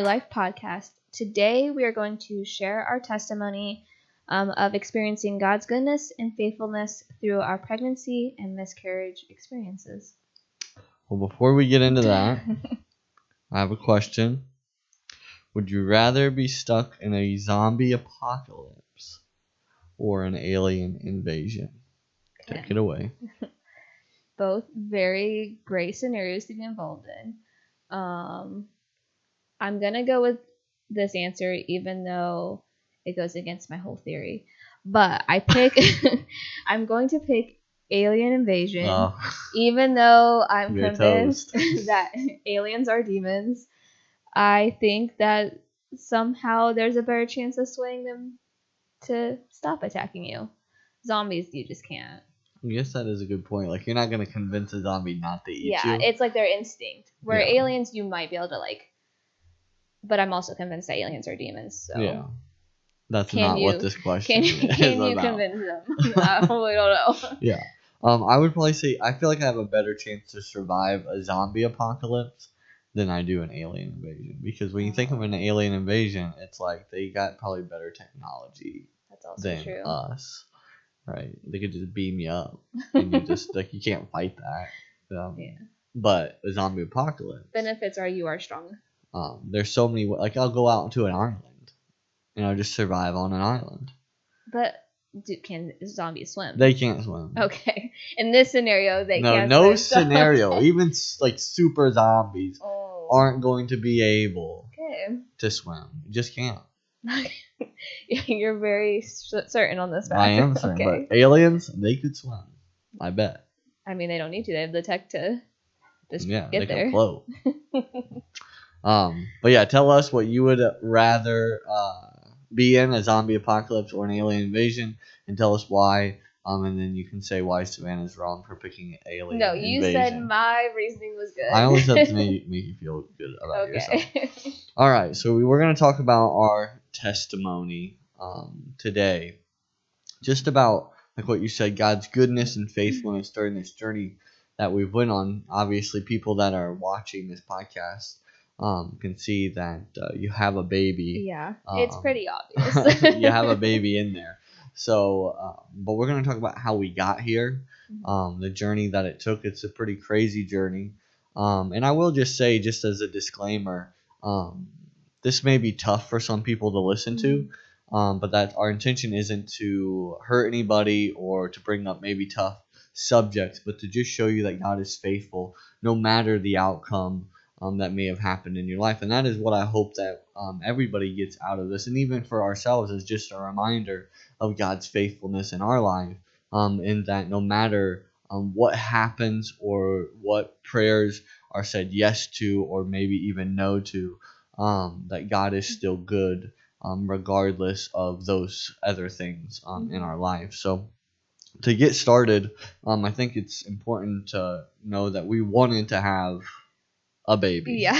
Life podcast. Today we are going to share our testimony of experiencing God's goodness and faithfulness through our pregnancy and miscarriage experiences. Well, before we get into that, I have a question. Would you rather be stuck in a zombie apocalypse or an alien invasion? Okay. Take it away. Both very great scenarios to be involved in. I'm going to go with this answer even though it goes against my whole theory. But I'm going to pick alien invasion even though I'm convinced that aliens are demons. I think that somehow there's a better chance of swaying them to stop attacking you. Zombies, you just can't. I guess that is a good point. Like, you're not going to convince a zombie not to eat you. Yeah, it's like their instinct. Where aliens, you might be able to, but I'm also convinced that aliens are demons. So. Yeah. That's not what this question is about. Can you convince them? I don't know. Yeah. I would probably say I feel like I have a better chance to survive a zombie apocalypse than I do an alien invasion. Because when you think of an alien invasion, it's like they got probably better technology than us. Right? They could just beam you up. And you just, you can't fight that. But a zombie apocalypse. Benefits are you are strong. There's so many, I'll go out into an island. And I'll just survive on an island. But can zombies swim? They can't swim. Okay. In this scenario, they can't swim. No scenario. Okay. Even super zombies aren't going to be able to swim. You just can't. You're very certain on this. I am certain. Okay. But aliens, they could swim. I bet. I mean, they don't need to. They have the tech to just get they there. Can float. But yeah, tell us what you would rather be in, a zombie apocalypse or an alien invasion, and tell us why. And then you can say why Savannah's wrong for picking alien invasion. No, you said my reasoning was good. I only said to make you feel good about yourself. All right, so we're going to talk about our testimony today. Just about, like what you said, God's goodness and faithfulness during this journey that we've went on. Obviously, people that are watching this podcast can see that you have a baby. Yeah, it's pretty obvious. You have a baby in there. So, but we're going to talk about how we got here, the journey that it took. It's a pretty crazy journey. And I will just say, just as a disclaimer, this may be tough for some people to listen to, but that our intention isn't to hurt anybody or to bring up maybe tough subjects, but to just show you that God is faithful no matter the outcome that may have happened in your life. And that is what I hope that everybody gets out of this. And even for ourselves, is just a reminder of God's faithfulness in our life, in that no matter what happens or what prayers are said yes to or maybe even no to, that God is still good regardless of those other things in our life. So to get started, I think it's important to know that we wanted to have a baby. Yeah.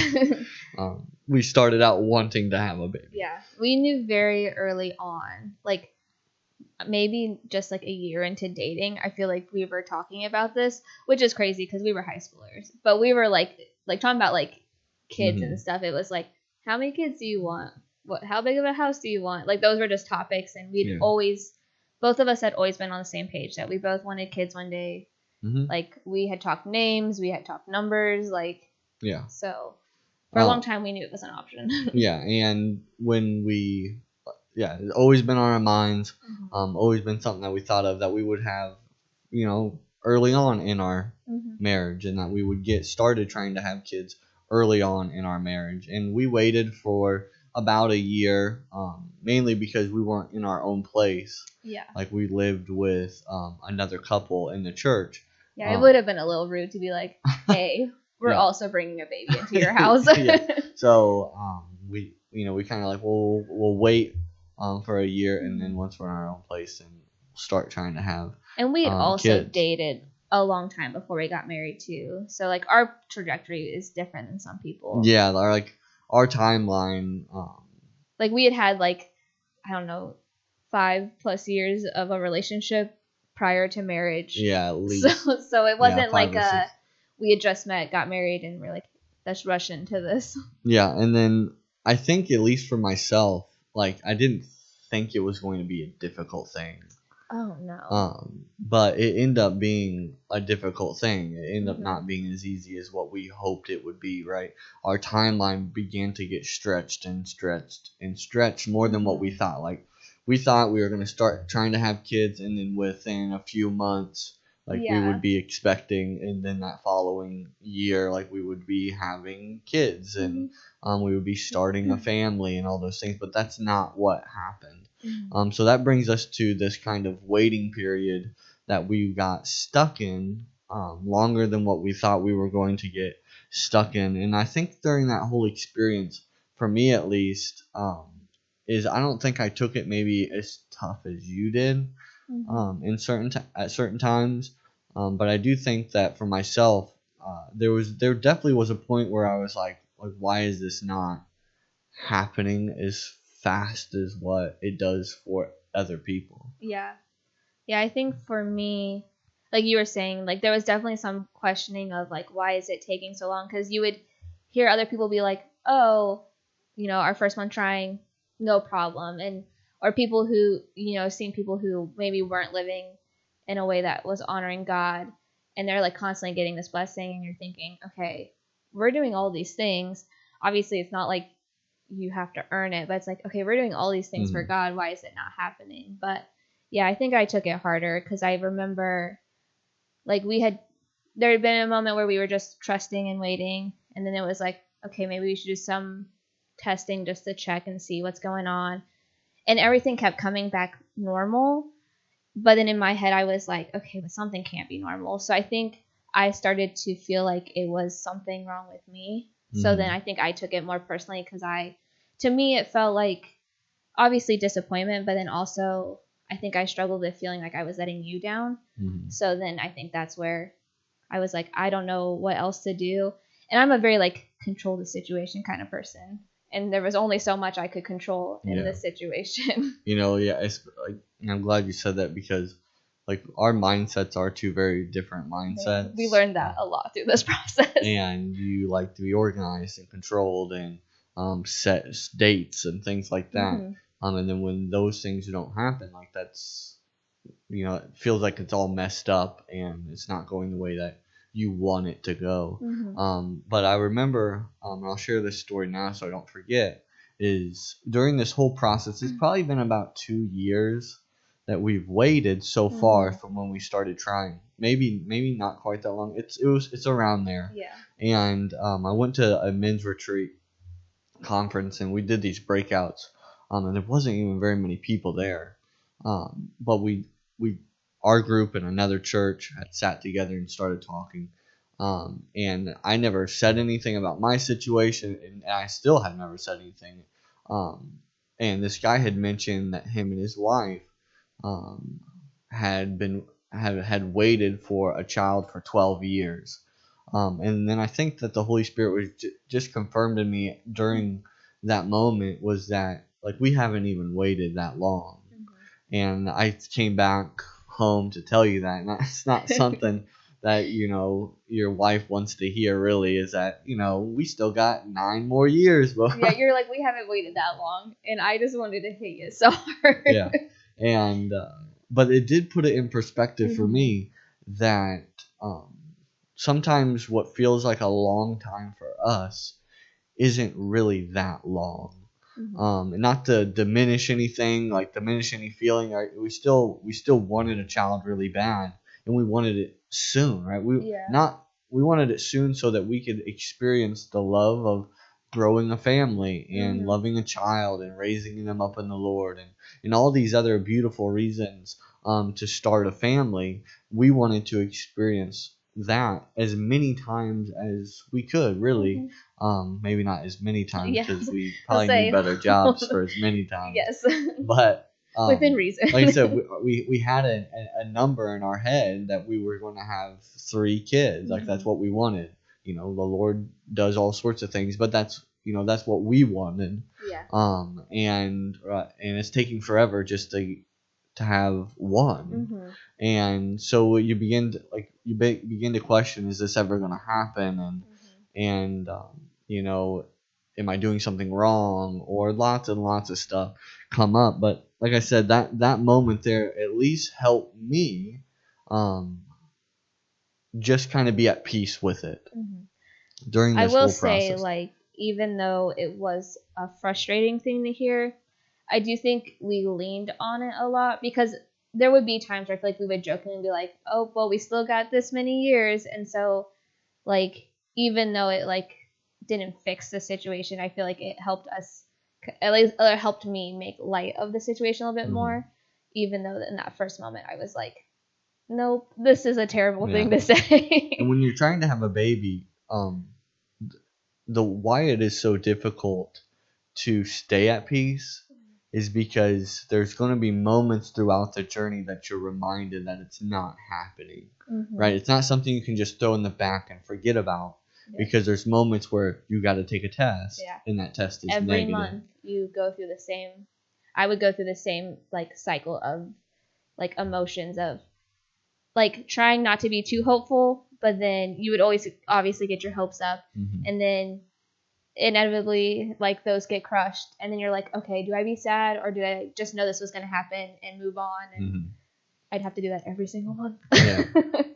We started out wanting to have a baby. Yeah. We knew very early on, maybe just a year into dating, I feel like we were talking about this, which is crazy because we were high schoolers. But we were talking about kids and stuff. It was how many kids do you want? How big of a house do you want? Those were just topics, and we'd both of us had always been on the same page that we both wanted kids one day. We had talked names, we had talked numbers, So for a long time we knew it was an option. Yeah, and when it's always been on our minds, always been something that we thought of that we would have, early on in our marriage, and that we would get started trying to have kids early on in our marriage. And we waited for about a year, mainly because we weren't in our own place. Yeah. We lived with another couple in the church. Yeah, it would have been a little rude to be hey, we're also bringing a baby into your house. So we kind of we'll wait for a year, and then once we're in our own place, and we'll start trying to have. And we had also kids. Dated a long time before we got married too. So our trajectory is different than some people. Yeah, our timeline. We had I don't know, 5+ years of a relationship prior to marriage. Yeah, at least. So it wasn't we had just met, got married, and we're let's rush into this. Yeah, and then I think, at least for myself, like, I didn't think it was going to be a difficult thing. Oh no. But it ended up being a difficult thing. It ended up Mhm. not being as easy as what we hoped it would be, right? Our timeline began to get stretched and stretched and stretched more than what we Mhm. thought. Like, we thought we were going to start trying to have kids, and then within a few months, like, we would Yeah. be expecting, and then that following year, like, we would be having kids, and Mhm. we would be starting a family and all those things. But that's not what happened. Mhm. So that brings us to this kind of waiting period that we got stuck in, longer than what we thought we were going to get stuck in. And I think during that whole experience, for me at least, is I don't think I took it maybe as tough as you did, Mhm. at certain times. But I do think that for myself, there definitely was a point where I was like, why is this not happening as fast as what it does for other people? Yeah. Yeah, I think for me, like you were saying, like there was definitely some questioning of like why is it taking so long? Because you would hear other people be like, "Oh, our first one trying, no problem," and or people who seen people who maybe weren't living in a way that was honoring God, and they're like constantly getting this blessing, and you're thinking, okay, we're doing all these things. Obviously, it's not like you have to earn it, but it's like, okay, we're doing all these things for Hmm. God. Why is it not happening? But yeah, I think I took it harder because I remember like there had been a moment where we were just trusting and waiting, and then it was like, okay, maybe we should do some testing just to check and see what's going on. And everything kept coming back normal, but then in my head I was like, okay, but something can't be normal. So I think I started to feel like it was something wrong with me. So then Hmm. I think I took it more personally because to me, it felt like obviously disappointment, but then also I think I struggled with feeling like I was letting you down. Hmm. So then I think that's where I was like, I don't know what else to do. And I'm a very like control the situation kind of person. And there was only so much I could control in Yeah. this situation. Yeah, it's like, I'm glad you said that, because like our mindsets are two very different We mindsets. learned that a lot through this process. And you like to be organized and controlled, and set dates and things like that. Mm-hmm. And then when those things don't happen, like, that's, it feels like it's all messed up and it's not going the way that you want it to go. Mm-hmm. But I remember, and I'll share this story now so I don't forget, is during this whole process, it's probably been about 2 years that we've waited so far Mm-hmm. from when we started trying. Maybe not quite that long. It's around there. Yeah. And I went to a men's retreat conference, and we did these breakouts, and there wasn't even very many people there, but we our group and another church had sat together and started talking, and I never said anything about my situation, and I still had never said anything, um, and this guy had mentioned that him and his wife, um, had waited for a child for 12 years. And then I think that the Holy Spirit was just confirmed in me during that moment, was that, like, we haven't even waited that long. And I came back home to tell you that. And that's not something that, your wife wants to hear, really, is that, we still got 9 more years. But Yeah, you're like, we haven't waited that long. And I just wanted to hit you so hard. yeah. And, but it did put it in perspective for Mm-hmm. me that, sometimes what feels like a long time for us isn't really that long. Mm-hmm. And not to diminish anything, like diminish any feeling. Right? We still wanted a child really bad, and we wanted it soon, right? Yeah. We wanted it soon so that we could experience the love of growing a family and Mm-hmm. loving a child and raising them up in the Lord, and all these other beautiful reasons, to start a family. We wanted to experience that as many times as we could, really. Mm-hmm. Maybe not as many times, Yeah. because we I'll probably need say, better jobs for as many times. yes. But Within reason. like I said, we had a number in our head that we were going to have 3 kids. Like, that's Mm-hmm. what we wanted. The Lord does all sorts of things, but that's what we wanted. Yeah. And it's taking forever just to have one. Mm-hmm. And so you begin to, begin to question, is this ever going to happen? And you know am I doing something wrong, or lots and lots of stuff come up. But like I said, that moment there at least helped me just kind of be at peace with it during I this will whole say, process. like, even though it was a frustrating thing to hear, I do think we leaned on it a lot, because there would be times where I feel like we would jokingly be like, oh, well, we still got this many years. And so, like, even though it, like, didn't fix the situation, I feel like it helped us, at least it helped me make light of the situation a little bit more, even though in that first moment I was like, nope, this is a terrible thing to say. And when you're trying to have a baby, the why it is so difficult to stay at peace is because there's going to be moments throughout the journey that you're reminded that it's not happening, right? It's not something you can just throw in the back and forget about, because there's moments where you got to take a test, and that test is every negative. month you go through the same, I would go through the same, like, cycle of, like, emotions of, like, trying not to be too hopeful, but then you would always obviously get your hopes up, and then inevitably, like, those get crushed, and then you're like, okay, do I be sad, or do I just know this was going to happen and move on? And I'd have to do that every single month.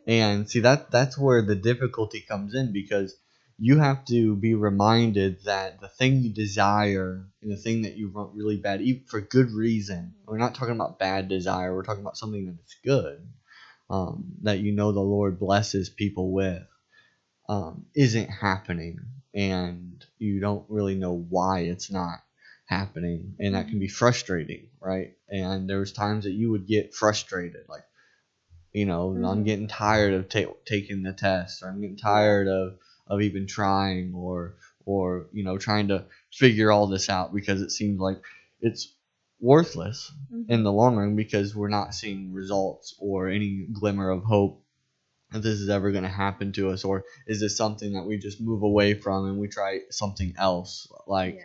And see, that's where the difficulty comes in, because you have to be reminded that the thing you desire and the thing that you want really bad, even for good reason, we're not talking about bad desire, we're talking about something that is good, that you know the Lord blesses people with, isn't happening, and you don't really know why it's not happening, and that can be frustrating, right? And there's times that you would get frustrated, like, I'm getting tired of taking the test, or I'm getting tired of even trying, or trying to figure all this out, because it seems like it's worthless in the long run, because we're not seeing results or any glimmer of hope that this is ever going to happen to us. Or is this something that we just move away from and we try something else, like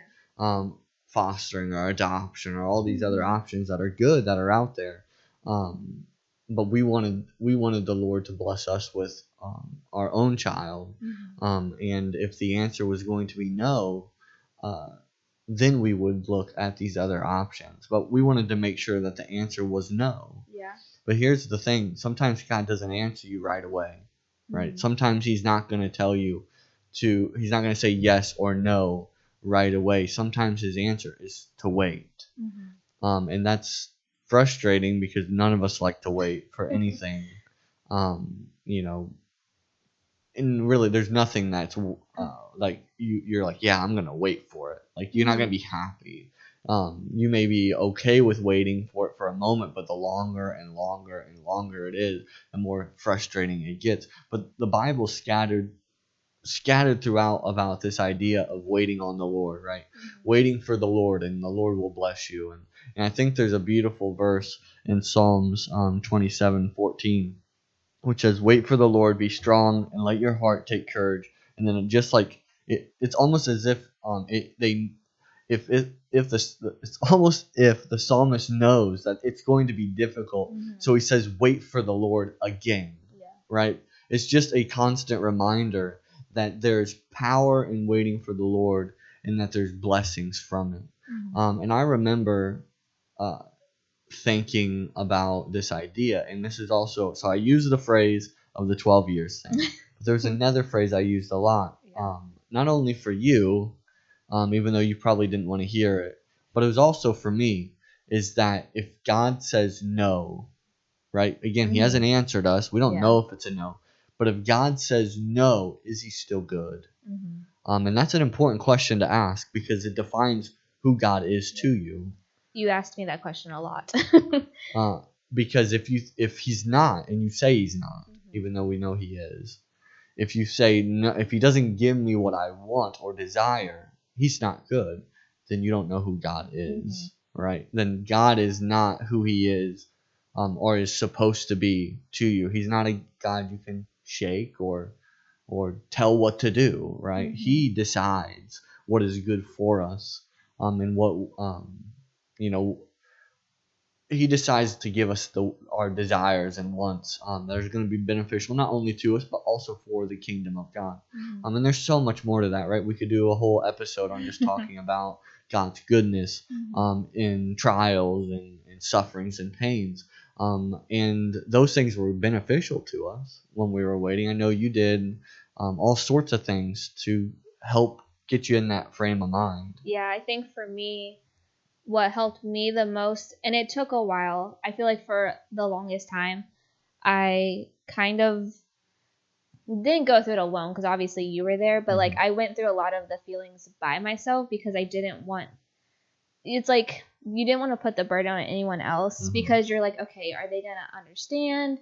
fostering or adoption or all these other options that are good, that are out there. But we wanted the Lord to bless us with our own child, and if the answer was going to be no, then we would look at these other options. But we wanted to make sure that the answer was no. But here's the thing: sometimes God doesn't answer you right away, right? Sometimes He's not going to tell you He's not going to say yes or no right away. Sometimes His answer is to wait, and that's frustrating, because none of us like to wait for anything. And really, there's nothing that's like you're like, yeah, I'm gonna wait for it. Like, you're not gonna be happy. You may be okay with waiting for it for a moment, but the longer and longer and longer it is, the more frustrating it gets. But the Bible scattered throughout about this idea of waiting on the Lord, right? Waiting for the Lord, and the Lord will bless you. And I think there's a beautiful verse in Psalms 27:14, which says, "Wait for the Lord, be strong, and let your heart take courage." And then just like it's almost as if it's almost if the psalmist knows that it's going to be difficult, so he says, "Wait for the Lord again." Right? It's just a constant reminder that there's power in waiting for the Lord, and that there's blessings from it. And I remember thinking about this idea, and this is also, so I use the phrase of the 12 years thing, but there's another phrase I used a lot, not only for you, even though you probably didn't want to hear it, but it was also for me, is that if God says no, right, again, He hasn't answered us, we don't know if it's a no, but if God says no, is He still good? And that's an important question to ask, because it defines who God is to you. You asked me that question a lot. Because if He's not, and you say He's not, even though we know He is, if you say no, if He doesn't give me what I want or desire, He's not good, then you don't know who God is, right? Then God is not who He is, or is supposed to be to you. He's not a God you can shake or tell what to do, right? He decides what is good for us, and what you know he decides to give us our desires and wants that are going to be beneficial not only to us but also for the kingdom of God. And there's so much more to that, right? We could do a whole episode on just talking about God's goodness in trials and sufferings and pains. And those things were beneficial to us when we were waiting. I know you did all sorts of things to help get you in that frame of mind. Yeah, I think for me, what helped me the most, and it took a while, I feel like for the longest time, I kind of didn't go through it alone because obviously you were there, but like I went through a lot of the feelings by myself because I didn't want, it's like you didn't want to put the burden on anyone else because you're like, okay, are they gonna understand?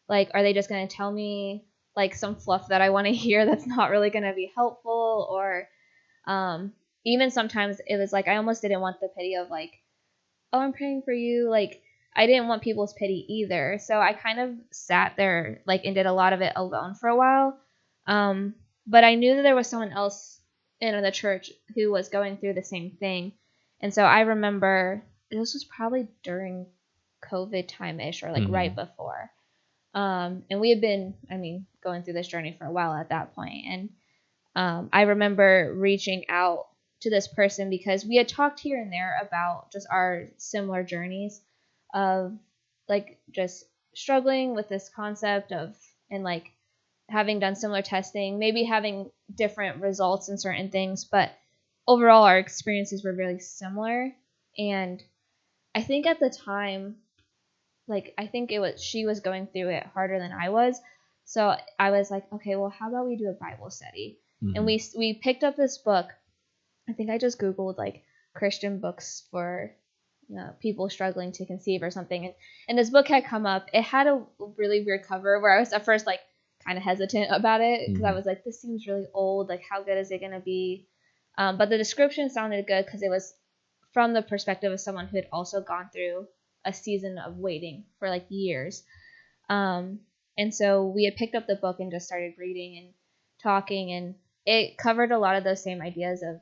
Like, are they just gonna tell me like some fluff that I want to hear that's not really gonna be helpful? Or even sometimes it was like I almost didn't want the pity of like, oh, I'm praying for you. Like, I didn't want people's pity either. So I kind of sat there like and did a lot of it alone for a while. But I knew that there was someone else in the church who was going through the same thing. And so I remember this was probably during COVID time-ish or like right before. And we had been, going through this journey for a while at that point. And I remember reaching out to this person because we had talked here and there about just our similar journeys of like just struggling with this concept of, and like having done similar testing, maybe having different results in certain things, but overall our experiences were really similar. And I think at the time, like I think she was going through it harder than I was. So I was like, okay, well, how about we do a Bible study? And we picked up this book. I think I just Googled like Christian books for people struggling to conceive or something. And this book had come up. It had a really weird cover where I was at first like kind of hesitant about it because I was like, this seems really old. Like, how good is it going to be? But the description sounded good because it was from the perspective of someone who had also gone through a season of waiting for like years. And so we had picked up the book and just started reading and talking, and it covered a lot of those same ideas of,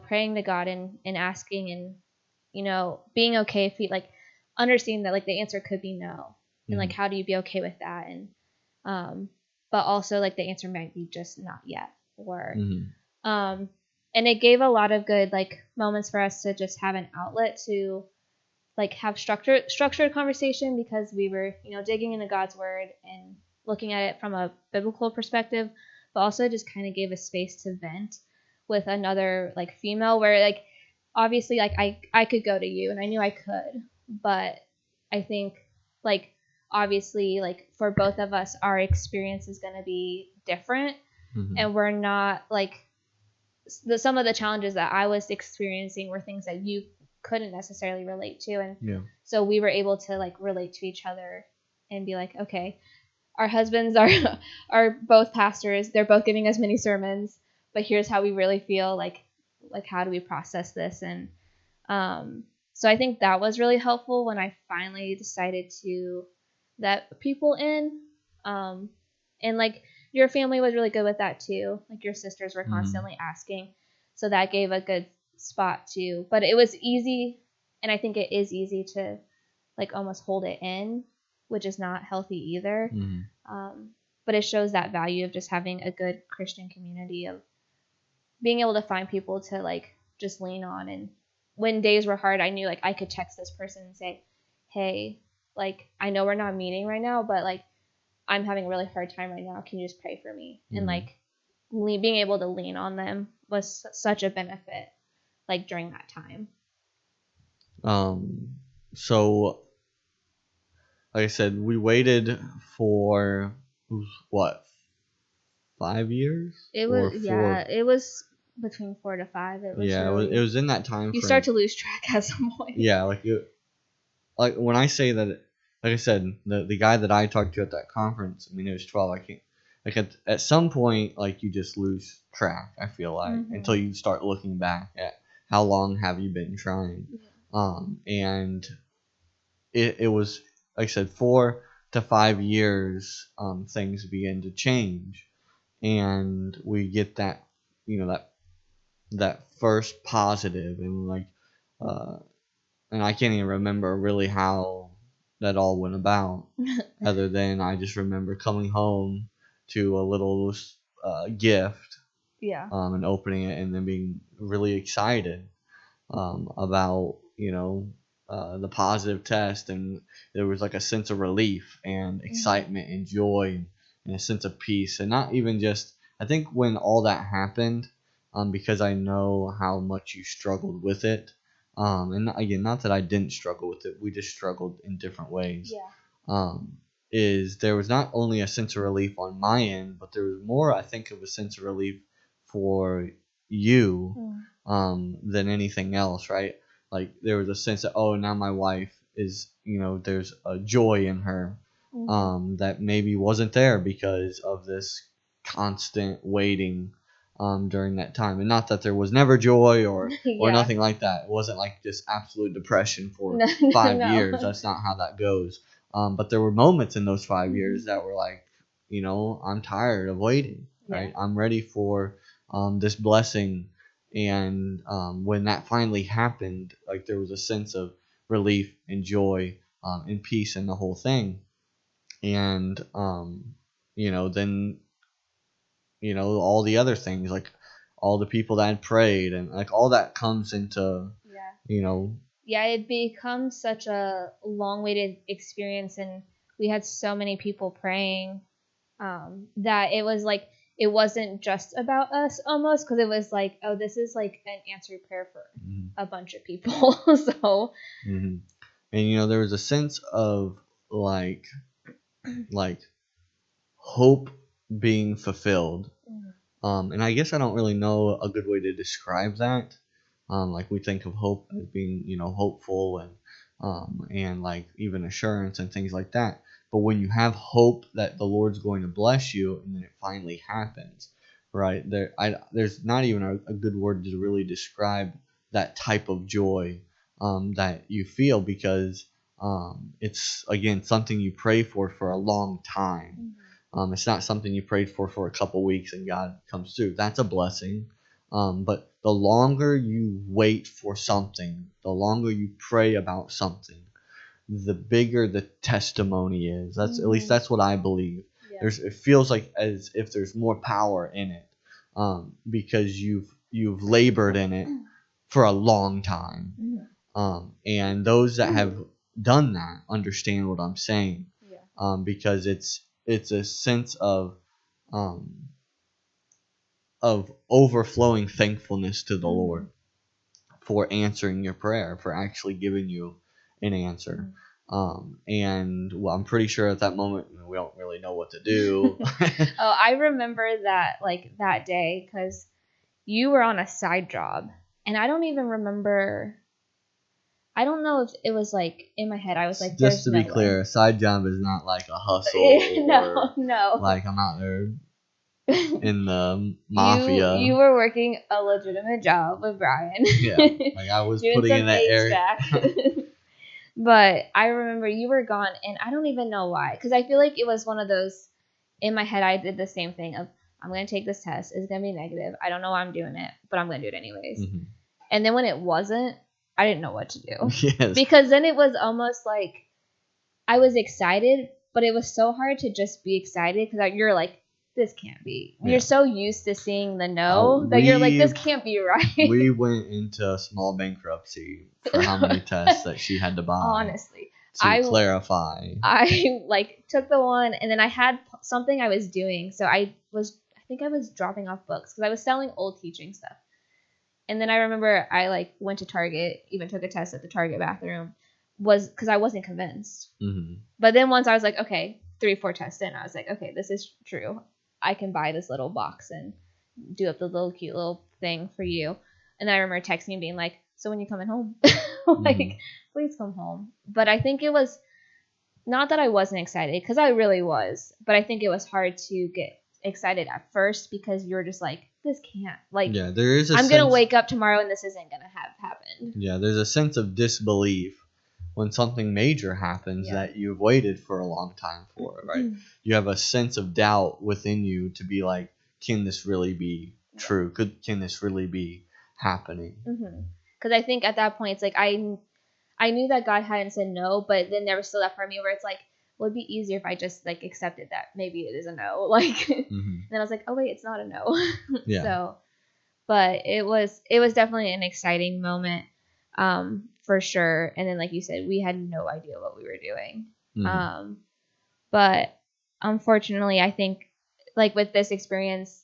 praying to God and asking and, being okay if you like understanding that like the answer could be no. And like, how do you be okay with that? And, but also like the answer might be just not yet, or, and it gave a lot of good like moments for us to just have an outlet to like have structured conversation because we were, digging into God's word and looking at it from a biblical perspective, but also just kind of gave a space to vent with another like female where like obviously like I could go to you and I knew I could, but I think like obviously like for both of us our experience is going to be different, and we're not like some of the challenges that I was experiencing were things that you couldn't necessarily relate to, and so we were able to like relate to each other and be like, okay, our husbands are both pastors, they're both giving us mini sermons, but here's how we really feel, like how do we process this? And so I think that was really helpful when I finally decided to let people in, and like your family was really good with that too, like your sisters were constantly asking, so that gave a good spot too. But it was easy, and I think it is easy to like almost hold it in, which is not healthy either. But it shows that value of just having a good Christian community, of being able to find people to like just lean on. And when days were hard, I knew like I could text this person and say, hey, like I know we're not meeting right now, but like I'm having a really hard time right now, can you just pray for me? And like being able to lean on them was such a benefit like during that time. So like I said, we waited for what, 5 years? It was it was between 4 to 5. It was it was in that time frame. You start to lose track at some point. Yeah, like when I say that, like I said, the guy that I talked to at that conference, I mean, it was 12. I can't, like at some point, like you just lose track, I feel like, until you start looking back at how long have you been trying. And it was, like I said, 4 to 5 years, things begin to change, and we get that, that first positive, and like and I can't even remember really how that all went about, other than I just remember coming home to a little gift, Yeah. and opening it, and then being really excited about the positive test, and there was like a sense of relief and excitement and joy and a sense of peace, and not even just. I think when all that happened, because I know how much you struggled with it, and again, not that I didn't struggle with it, we just struggled in different ways. Yeah. Is there was not only a sense of relief on my end, but there was more, I think, of a sense of relief for you than anything else, right? Like there was a sense that, oh, now my wife is, there's a joy in her that maybe wasn't there because of this constant waiting during that time. And not that there was never joy or Yeah. nothing like that. It wasn't like this absolute depression for No, 5 no. years. That's not how that goes. But there were moments in those 5 years that were like, I'm tired of waiting, right? Yeah. I'm ready for this blessing. And when that finally happened, like there was a sense of relief and joy and peace in the whole thing. And then all the other things, like all the people that had prayed, and like all that comes into Yeah, it becomes such a long-waited experience, and we had so many people praying that it was like it wasn't just about us almost, because it was like, oh, this is like an answered prayer for a bunch of people. So and there was a sense of like hope being fulfilled. And I guess I don't really know a good way to describe that. Like we think of hope as being, hopeful and like even assurance and things like that. But when you have hope that the Lord's going to bless you, and then it finally happens, right? There's not even a good word to really describe that type of joy that you feel, because it's again something you pray for a long time. It's not something you prayed for a couple weeks and God comes through. That's a blessing. But the longer you wait for something, the longer you pray about something, the bigger the testimony is. That's at least that's what I believe. Yeah. It feels like as if there's more power in it, because you've labored in it for a long time. And those that have done that understand what I'm saying. Yeah. Because it's a sense of overflowing thankfulness to the Lord for answering your prayer, for actually giving you an answer. And well, I'm pretty sure at that moment we don't really know what to do. Oh, I remember that, like that day, because you were on a side job, and I don't even remember. I don't know if it was like in my head. I was like, just to be clear, a side job is not like a hustle. No. Like I'm not there in the mafia. You were working a legitimate job with Brian. Yeah, like I was putting in that area. But I remember you were gone, and I don't even know why, because I feel like it was one of those. In my head, I did the same thing of, I'm going to take this test. It's going to be negative. I don't know why I'm doing it, but I'm going to do it anyways. And then when it wasn't, I didn't know what to do. Yes. Because then it was almost like I was excited, but it was so hard to just be excited, because you're like, this can't be. Yeah. You're so used to seeing the no that you're like, this can't be right. We went into small bankruptcy for how many tests that she had to buy. Honestly. To clarify. I like took the one, and then I had something I was doing. So I think I was dropping off books, because I was selling old teaching stuff. And then I remember I like went to Target, even took a test at the Target bathroom, because I wasn't convinced. But then once I was like, okay, 3-4 tests in, I was like, okay, this is true. I can buy this little box and do up the little cute little thing for you. And then I remember texting and being like, so when you coming home? Like, please come home. But I think it was not that I wasn't excited, because I really was. But I think it was hard to get excited at first, because you're just like, this can't. Like, yeah, there is I'm going to wake up tomorrow and this isn't going to have happened. Yeah, there's a sense of disbelief when something major happens that you've waited for a long time for, right? You have a sense of doubt within you to be like, can this really be true? Can this really be happening? Because I think at that point, it's like I I knew that God hadn't said no, but then there was still that part of me where it's like, well, it'd be easier if I just like accepted that maybe it is a no. Like, and then I was like, oh wait, it's not a no. Yeah. So, but it was definitely an exciting moment, for sure. And then, like you said, we had no idea what we were doing. But unfortunately, I think like with this experience,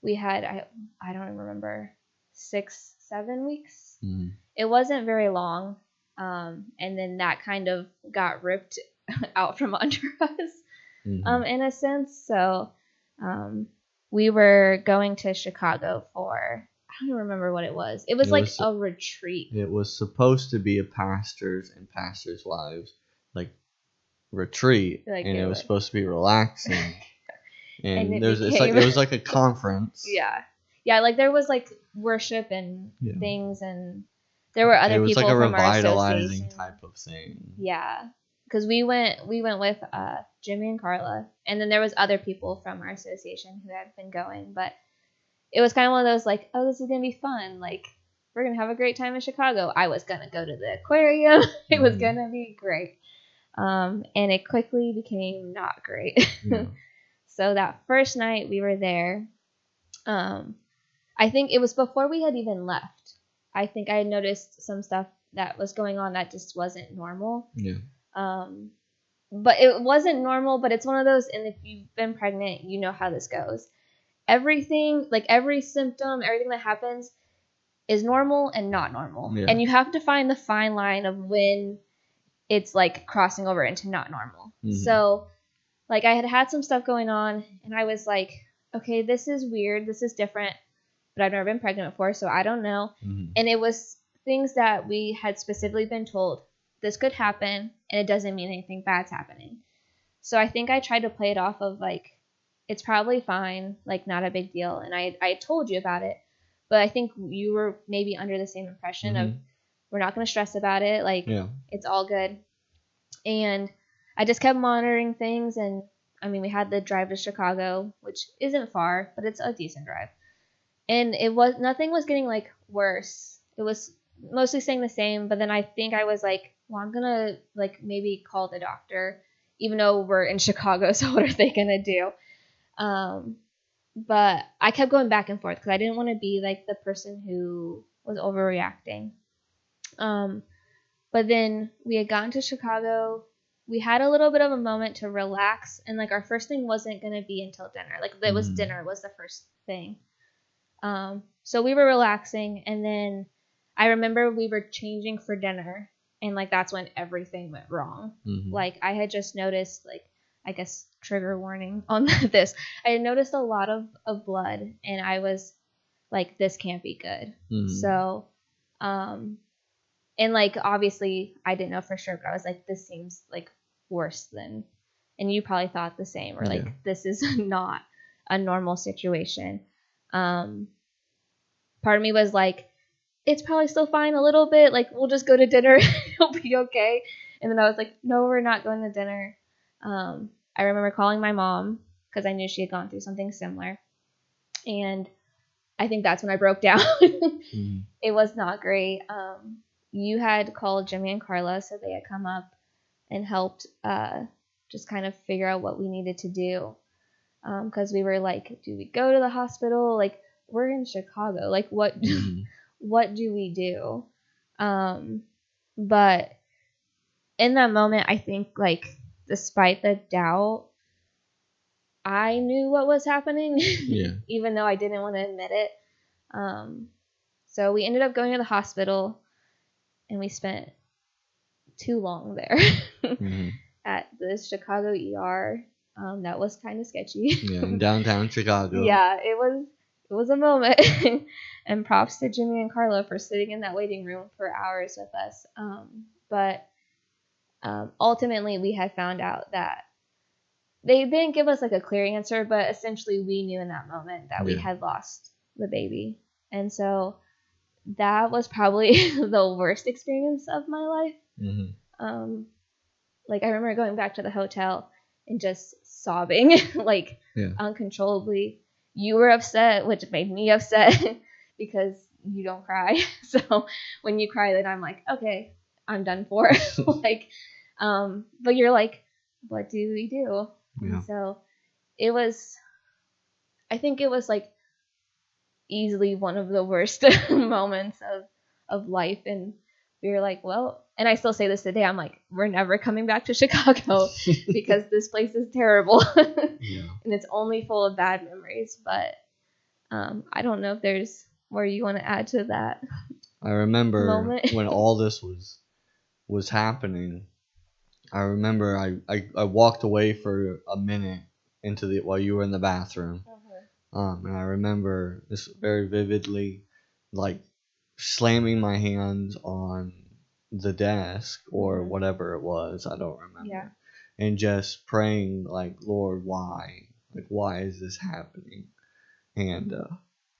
we had I don't even remember 6-7 weeks. It wasn't very long, and then that kind of got ripped out from under us, in a sense. So, we were going to Chicago for, I don't even remember what it was. It was like a retreat. It was supposed to be a pastors and pastors' wives like retreat, like, and it was supposed to be relaxing. And it was like a conference. Yeah, like there was like worship and things, and there were other people from our association. It was like a revitalizing type of thing. Yeah, because we went with Jimmy and Carla, and then there was other people from our association who had been going, but it was kind of one of those like, oh, this is gonna be fun. Like, we're gonna have a great time in Chicago. I was gonna go to the aquarium. It was gonna be great. And it quickly became not great. So that first night we were there, I think it was before we had even left. I think I had noticed some stuff that was going on that just wasn't normal. Yeah. But it wasn't normal, but it's one of those, and if you've been pregnant, you know how this goes. Everything, like every symptom, everything that happens is normal and not normal. Yeah. And you have to find the fine line of when it's like crossing over into not normal. So like I had some stuff going on, and I was like, okay, this is weird. This is different, but I've never been pregnant before, so I don't know. And it was things that we had specifically been told, this could happen, and it doesn't mean anything bad's happening. So I think I tried to play it off of like, it's probably fine, like not a big deal. And I told you about it, but I think you were maybe under the same impression of, we're not going to stress about it. Like, it's all good. And I just kept monitoring things. And I mean, we had the drive to Chicago, which isn't far, but it's a decent drive. And nothing was getting like worse. It was mostly staying the same. But then I think I was like, well, I'm going to like maybe call the doctor, even though we're in Chicago. So what are they going to do? But I kept going back and forth because I didn't want to be like the person who was overreacting. But then we had gotten to Chicago. We had a little bit of a moment to relax, and like our first thing wasn't going to be until dinner. Like it was dinner was the first thing. So we were relaxing, and then I remember we were changing for dinner, and like that's when everything went wrong. Like I had just noticed, like, I guess trigger warning on this. I had noticed a lot of blood, and I was like, this can't be good. So, and like, obviously I didn't know for sure, but I was like, this seems like worse than, and you probably thought the same, or like, this is not a normal situation. Part of me was like, it's probably still fine a little bit. Like, we'll just go to dinner. It'll be okay. And then I was like, no, we're not going to dinner. I remember calling my mom because I knew she had gone through something similar. And I think that's when I broke down. It was not great. You had called Jimmy and Carla, so they had come up and helped just kind of figure out what we needed to do. Because we were like, do we go to the hospital? Like, we're in Chicago. Like, what do we do? But in that moment, I think, like, despite the doubt, I knew what was happening, even though I didn't want to admit it. So we ended up going to the hospital, and we spent too long there at the Chicago ER. That was kind of sketchy. In downtown Chicago. Yeah, it was a moment. And props to Jimmy and Carla for sitting in that waiting room for hours with us. But ultimately, we had found out that they didn't give us like a clear answer, but essentially we knew in that moment that we had lost the baby. And so that was probably the worst experience of my life. Like, I remember going back to the hotel and just sobbing, like, uncontrollably. You were upset, which made me upset because you don't cry. So when you cry, then I'm like, okay, I'm done for. Like, but you're like, what do we do? Yeah. And so it was, I think it was like easily one of the worst moments of life. And we were like, well, and I still say this today, I'm like, we're never coming back to Chicago because this place is terrible. Yeah. And it's only full of bad memories. But I don't know if there's more you want to add to that. I remember moment. when all this was happening. I remember I walked away for a minute into the while you were in the bathroom. And I remember this very vividly, like slamming my hands on the desk or whatever it was. I don't remember. Yeah. And just praying like, Lord, why? Like, why is this happening? And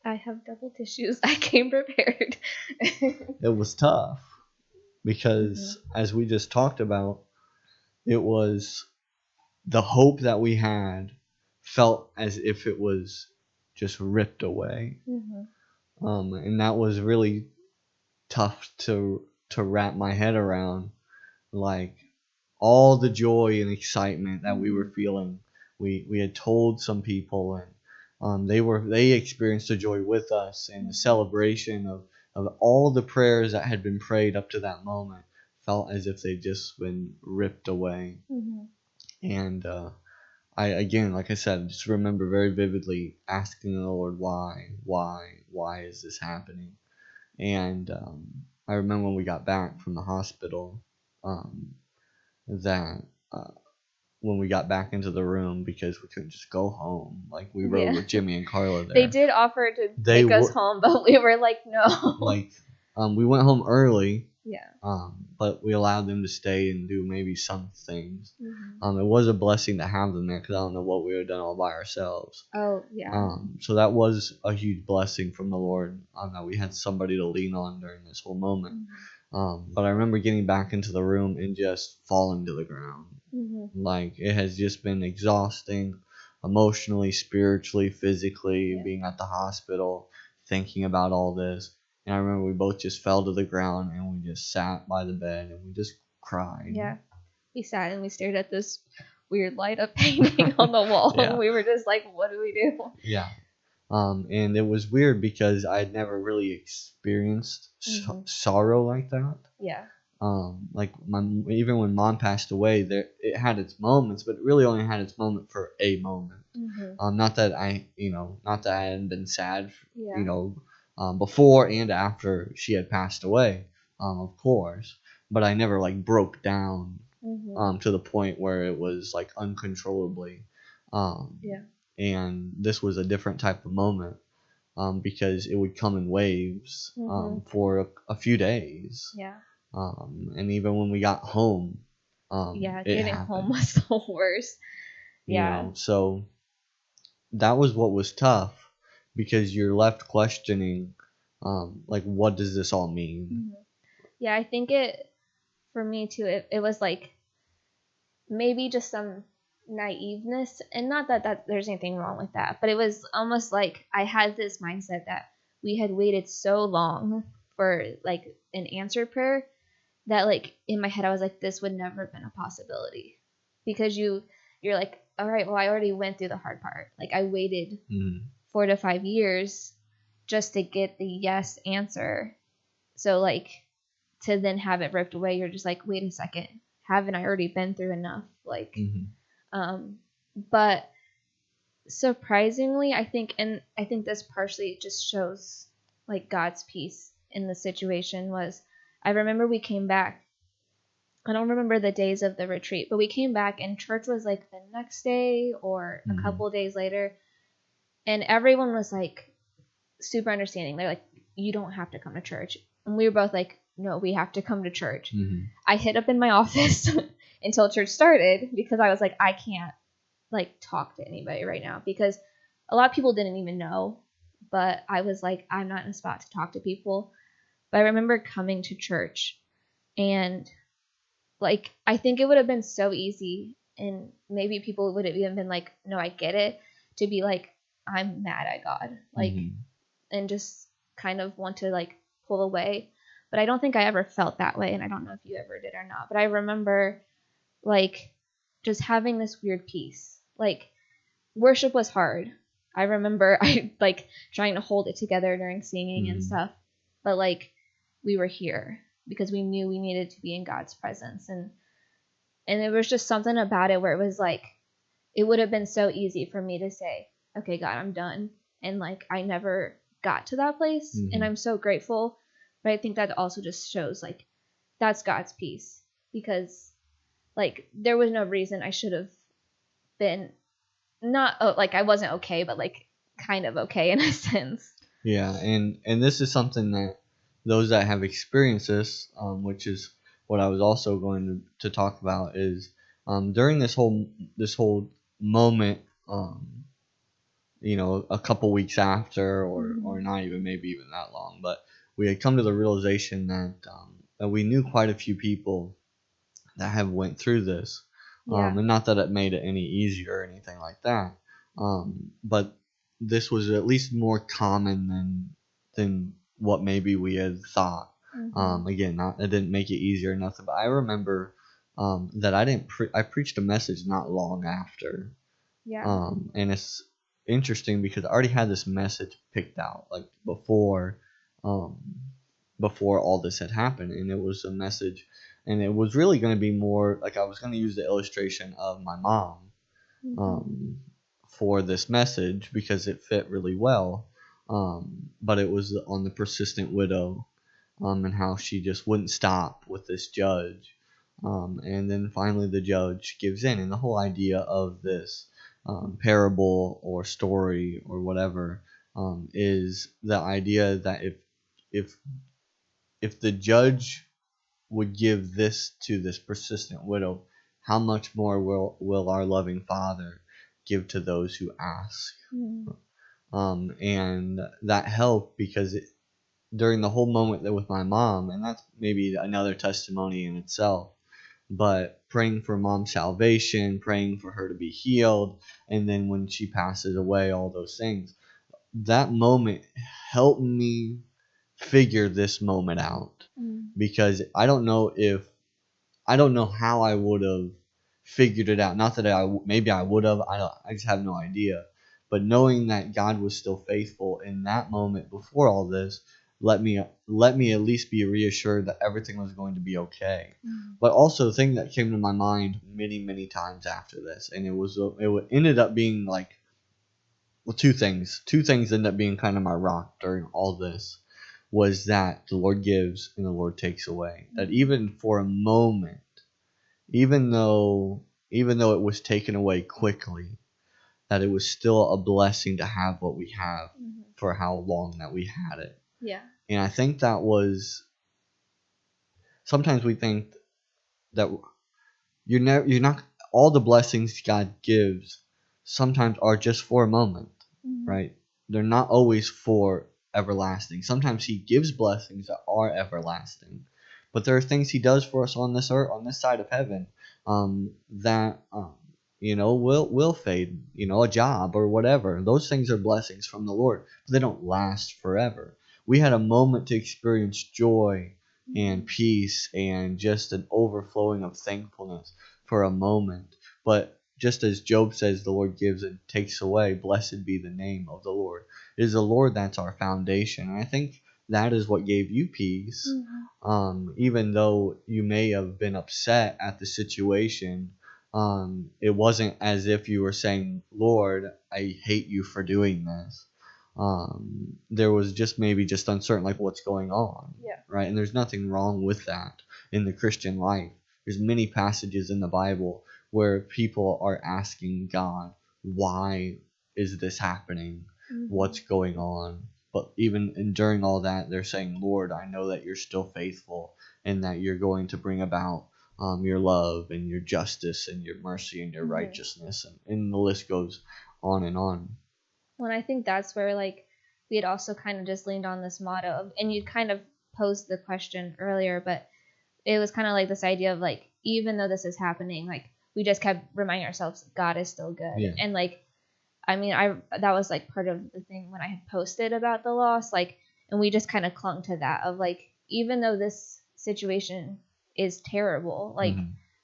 I have double tissues. I came prepared. it was tough because, as we just talked about, it was the hope that we had felt as if it was just ripped away. And that was really tough to wrap my head around. Like, all the joy and excitement that we were feeling, we had told some people, and they experienced the joy with us, and the celebration of all the prayers that had been prayed up to that moment felt as if they'd just been ripped away. And I, again, like I said, just remember very vividly asking the Lord, why is this happening? And I remember when we got back from the hospital, that when we got back into the room, because we couldn't just go home, like we rode with Jimmy and Carla there. They did offer to take us home, but we were like, no. Like, we went home early. Yeah. But we allowed them to stay and do maybe some things. It was a blessing to have them there, because I don't know what we would have done all by ourselves. Oh, yeah. So that was a huge blessing from the Lord, that we had somebody to lean on during this whole moment. But I remember getting back into the room and just falling to the ground. Like, it has just been exhausting, emotionally, spiritually, physically, being at the hospital, thinking about all this. And I remember we both just fell to the ground, and we just sat by the bed and we just cried. Yeah. We sat and we stared at this weird light up painting on the wall. And we were just like, what do we do? Yeah. And it was weird because I had never really experienced sorrow like that. Yeah. Like, even when Mom passed away, it had its moments, but it really only had its moment for a moment. Not that I hadn't been sad, before and after she had passed away, of course, but I never like broke down, to the point where it was like uncontrollably. And this was a different type of moment, because it would come in waves, for a few days. Yeah. And even when we got home, getting home was the worst. Yeah. So that was what was tough, because you're left questioning, like, what does this all mean? Yeah, I think for me too, it was like maybe just some naiveness, and not that there's anything wrong with that, but it was almost like I had this mindset that we had waited so long for like an answered prayer that like in my head I was like, this would never have been a possibility, because you're like, all right, well, I already went through the hard part. Like, I waited 4 to 5 years just to get the yes answer. So like, to then have it ripped away, you're just like, wait a second, haven't I already been through enough? Like, but surprisingly, I think this partially just shows like God's peace in the situation. Was I remember we came back. I don't remember the days of the retreat, but we came back and church was like the next day or a couple of days later. And everyone was like super understanding. They're like, you don't have to come to church. And we were both like, no, we have to come to church. I hid up in my office until church started, because I was like, I can't like talk to anybody right now, because a lot of people didn't even know, but I was like, I'm not in a spot to talk to people. But I remember coming to church, and like, I think it would have been so easy, and maybe people would have even been like, no, I get it, to be like, I'm mad at God, like, and just kind of want to like pull away. but I don't think I ever felt that way, and I don't know if you ever did or not. But I remember like just having this weird peace. Like worship was hard. I remember I like trying to hold it together during singing and stuff, but like we were here because we knew we needed to be in God's presence, and it was just something about it where it was like it would have been so easy for me to say, okay, God, I'm done, and like I never got to that place, and I'm so grateful. But I think that also just shows like that's God's peace, because like there was no reason I should have been not like I wasn't okay, but like kind of okay in a sense. Yeah, and this is something that those that have experienced this, which is what I was also going to talk about, is during this whole moment, a couple weeks after, or not even maybe even that long, but we had come to the realization that we knew quite a few people that have went through this, and not that it made it any easier or anything like that, but this was at least more common than what maybe we had thought. Again, it didn't make it easier or nothing, but I remember that I preached a message not long after. And it's interesting because I already had this message picked out like before all this had happened, and it was a message, and it was really going to be more like I was going to use the illustration of my mom for this message because it fit really well, but it was on the persistent widow, and how she just wouldn't stop with this judge, and then finally the judge gives in, and the whole idea of this parable or story or whatever is the idea that if the judge would give this to this persistent widow, how much more will our loving Father give to those who ask? And that helped because during the whole moment with my mom, and that's maybe another testimony in itself, but praying for mom's salvation, praying for her to be healed, and then when she passes away, all those things, that moment helped me figure this moment out, because I don't know how I would have figured it out. Not that maybe I would have. I just have no idea. But knowing that God was still faithful in that moment before all this, let me at least be reassured that everything was going to be okay. But also the thing that came to my mind many times after this, and it ended up being like, well, two things ended up being kind of my rock during all this, was that the Lord gives and the Lord takes away. That even for a moment, even though it was taken away quickly, that it was still a blessing to have what we have for how long that we had it. Yeah. And I think that was, sometimes we think that you're not, all the blessings God gives sometimes are just for a moment, right? They're not always for everlasting. Sometimes He gives blessings that are everlasting, but there are things He does for us on this earth, on this side of heaven, that will fade. A job or whatever. Those things are blessings from the Lord, but they don't last forever. We had a moment to experience joy and peace and just an overflowing of thankfulness for a moment. But just as Job says, the Lord gives and takes away, blessed be the name of the Lord. It is the Lord that's our foundation. And I think that is what gave you peace. Even though you may have been upset at the situation, it wasn't as if you were saying, Lord, I hate you for doing this. There was just maybe just uncertain, like what's going on. Yeah. Right. And there's nothing wrong with that in the Christian life. There's many passages in the Bible where people are asking God, why is this happening? What's going on? But even during all that, they're saying, Lord, I know that you're still faithful and that you're going to bring about your love and your justice and your mercy and your righteousness. And the list goes on and on. Well, I think that's where like we had also kind of just leaned on this motto of, and you kind of posed the question earlier, but it was kind of like this idea of like, even though this is happening, like we just kept reminding ourselves God is still good. Yeah. And like, I mean, that was like part of the thing when I had posted about the loss, like, and we just kind of clung to that of like, even though this situation is terrible, like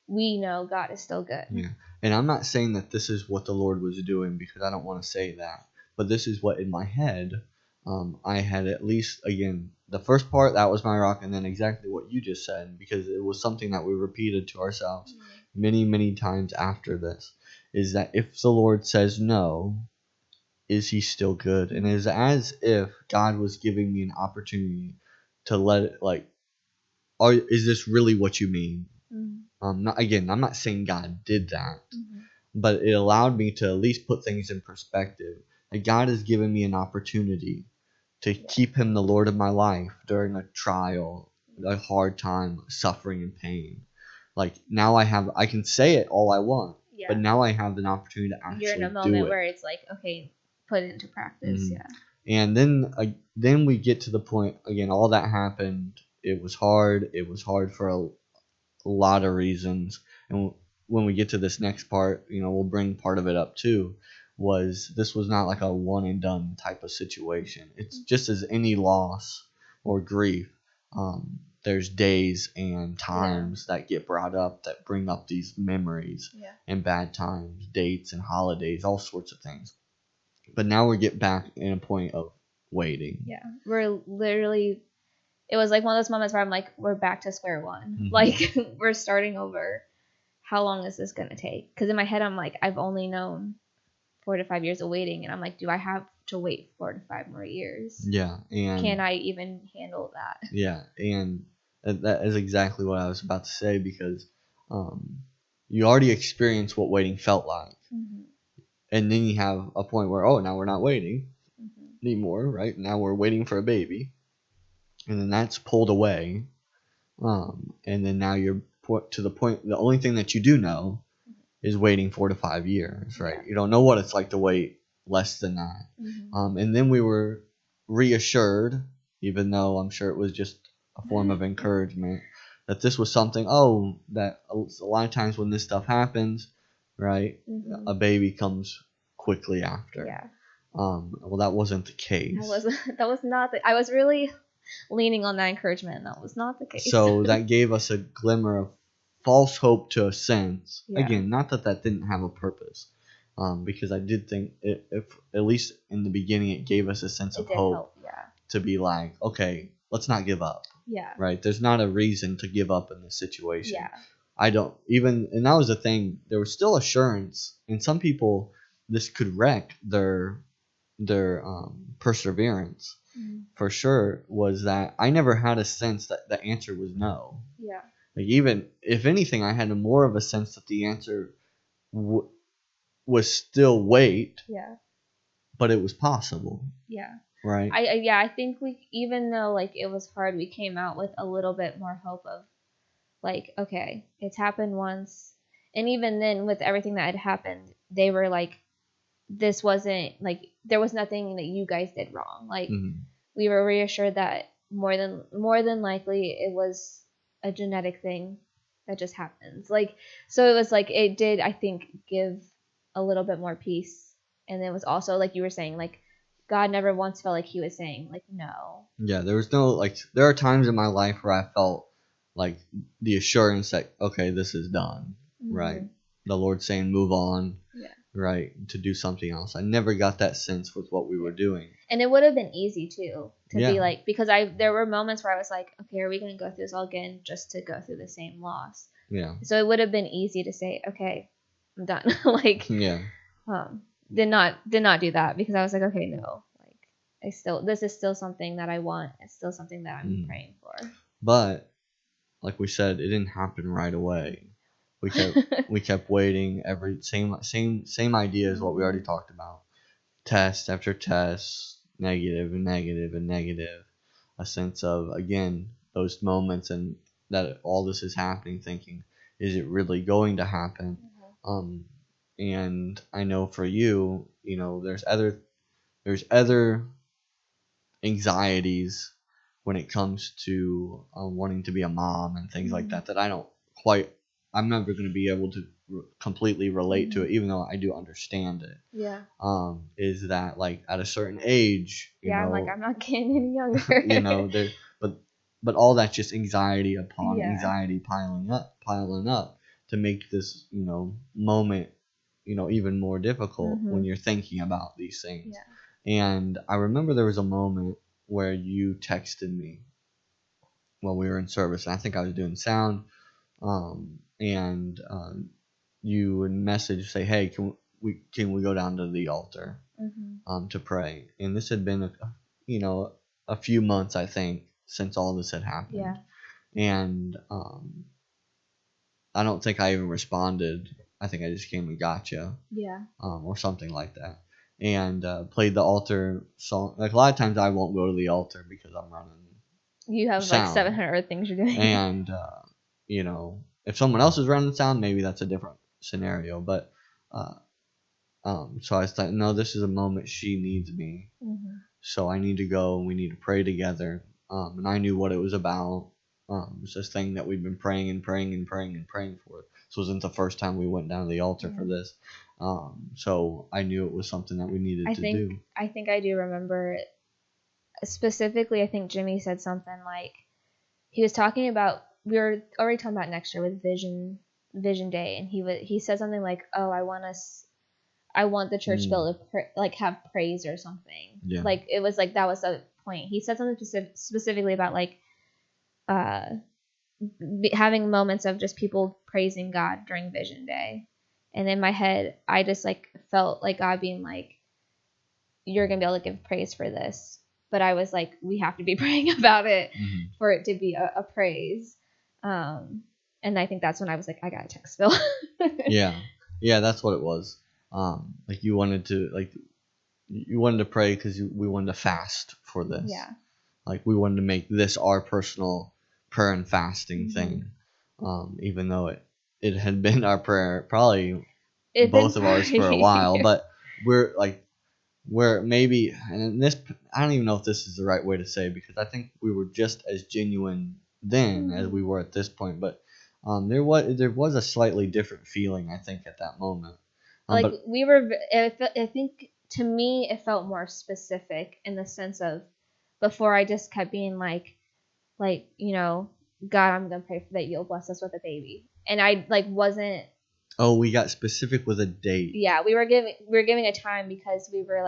we know God is still good. Yeah. And I'm not saying that this is what the Lord was doing, because I don't want to say that. But this is what in my head, I had at least, again, the first part, that was my rock, and then exactly what you just said, because it was something that we repeated to ourselves many, many times after this, is that if the Lord says no, is he still good? And it's as if God was giving me an opportunity to let it, like, is this really what you mean? Again, I'm not saying God did that, but it allowed me to at least put things in perspective. That God has given me an opportunity to keep him the Lord of my life during a trial, a hard time, suffering and pain. Like, now I can say it all I want, but now I have an opportunity to actually do it. You're in a moment where it's like, okay, put it into practice. And then we get to the point, again, all that happened. It was hard. It was hard for a lot of reasons. And when we get to this next part, we'll bring part of it up too. This was not like a one and done type of situation. It's just as any loss or grief. There's days and times that get brought up that bring up these memories and bad times, dates and holidays, all sorts of things. But now we get back in a point of waiting. Yeah, we're literally. It was like one of those moments where I'm like, we're back to square one. Like, we're starting over. How long is this going to take? Because in my head, I'm like, I've only known 4 to 5 years of waiting. And I'm like, do I have to wait 4 to 5 more years? Yeah. And can I even handle that? Yeah. And that is exactly what I was about to say, because you already experienced what waiting felt like. And then you have a point where, now we're not waiting anymore, right? Now we're waiting for a baby. And then that's pulled away, and then now you're put to the point. The only thing that you do know is waiting 4 to 5 years, right? You don't know what it's like to wait less than that. And then we were reassured, even though I'm sure it was just a form of encouragement, that this was something. That a lot of times when this stuff happens, right, a baby comes quickly after. Yeah. Well, that wasn't the case. That was not I was really leaning on that encouragement, and that was not the case. So that gave us a glimmer of false hope to a sense. Again, not that didn't have a purpose, because I did think if at least in the beginning it gave us a sense of hope to be like, okay, let's not give up. Yeah. Right? There's not a reason to give up in this situation. Yeah. I don't even, and that was the thing. There was still assurance, and some people this could wreck their perseverance. For sure, was that I never had a sense that the answer was no. Yeah. Like, even if anything, I had more of a sense that the answer was still wait. Yeah. But it was possible. Yeah. Right. I think even though like it was hard, we came out with a little bit more hope of like, okay, it's happened once, and even then with everything that had happened, they were like, this wasn't like, there was nothing that you guys did wrong. Like, we were reassured that more than likely it was a genetic thing that just happens. Like, so it was like, it did, I think, give a little bit more peace. And it was also, like you were saying, like, God never once felt like he was saying, like, no. Yeah, there was no, like, there are times in my life where I felt like the assurance that, okay, this is done, right? The Lord saying, move on. Yeah. Right, to do something else. I never got that sense with what we were doing. And it would have been easy too to be like, because there were moments where I was like, okay, are we going to go through this all again just to go through the same loss? Yeah. So it would have been easy to say, okay, I'm done. Like, did not do that, because I was like, okay, no, like this is still something that I want. It's still something that I'm praying for. But like we said, it didn't happen right away. We kept waiting. Same idea as what we already talked about. Test after test, negative and negative and negative. A sense of, again, those moments and that all this is happening, thinking, is it really going to happen? And I know for you, there's other anxieties when it comes to wanting to be a mom and things like that I'm never going to be able to completely relate to it, even though I do understand it. Yeah. Is that, like, at a certain age, I'm like, I'm not getting any younger. but but all that's just anxiety upon Yeah. anxiety piling up to make this, moment, even more difficult when you're thinking about these things. Yeah. And I remember there was a moment where you texted me while we were in service, and I think I was doing sound, and you would message, say, "Hey, can we go down to the altar to pray?" And this had been a few months, I think, since all this had happened. Yeah. And I don't think I even responded. I think I just came and got you. Yeah. Or something like that. And played the altar song. Like, a lot of times I won't go to the altar because I'm running You have sound. like 700 things you're doing. And, if someone else is running sound, maybe that's a different scenario. But, so I thought, no, this is a moment she needs me. So I need to go and we need to pray together. And I knew what it was about. It was this thing that we've been praying and praying and praying and praying for. This wasn't the first time we went down to the altar for this. So I knew it was something that we needed to do. I think I do remember it. Specifically, I think Jimmy said something like, he was talking about, we were already talking about next year with Vision Day, and he said something like, "Oh, I want the church to be able to have praise or something." Yeah. Like, it was like that was the point. He said something specifically about like having moments of just people praising God during Vision Day. And in my head, I just like felt like God being like, "You're gonna be able to give praise for this." But I was like, we have to be praying about it for it to be a praise. And I think that's when I was like, I gotta text Phil. Yeah, that's what it was. Like you wanted to pray because we wanted to fast for this. Yeah. Like we wanted to make this our personal prayer and fasting thing. Even though it had been our prayer, probably both of ours for a while, but we're maybe, and this, I don't even know if this is the right way to say, because I think we were just as genuine then as we were at this point, but there was a slightly different feeling, I think, at that moment. We were, I think to me it felt more specific in the sense of, before I just kept being like God, I'm gonna pray for that you'll bless us with a baby, and I wasn't. Oh, we got specific with a date. Yeah, we were giving a time because we were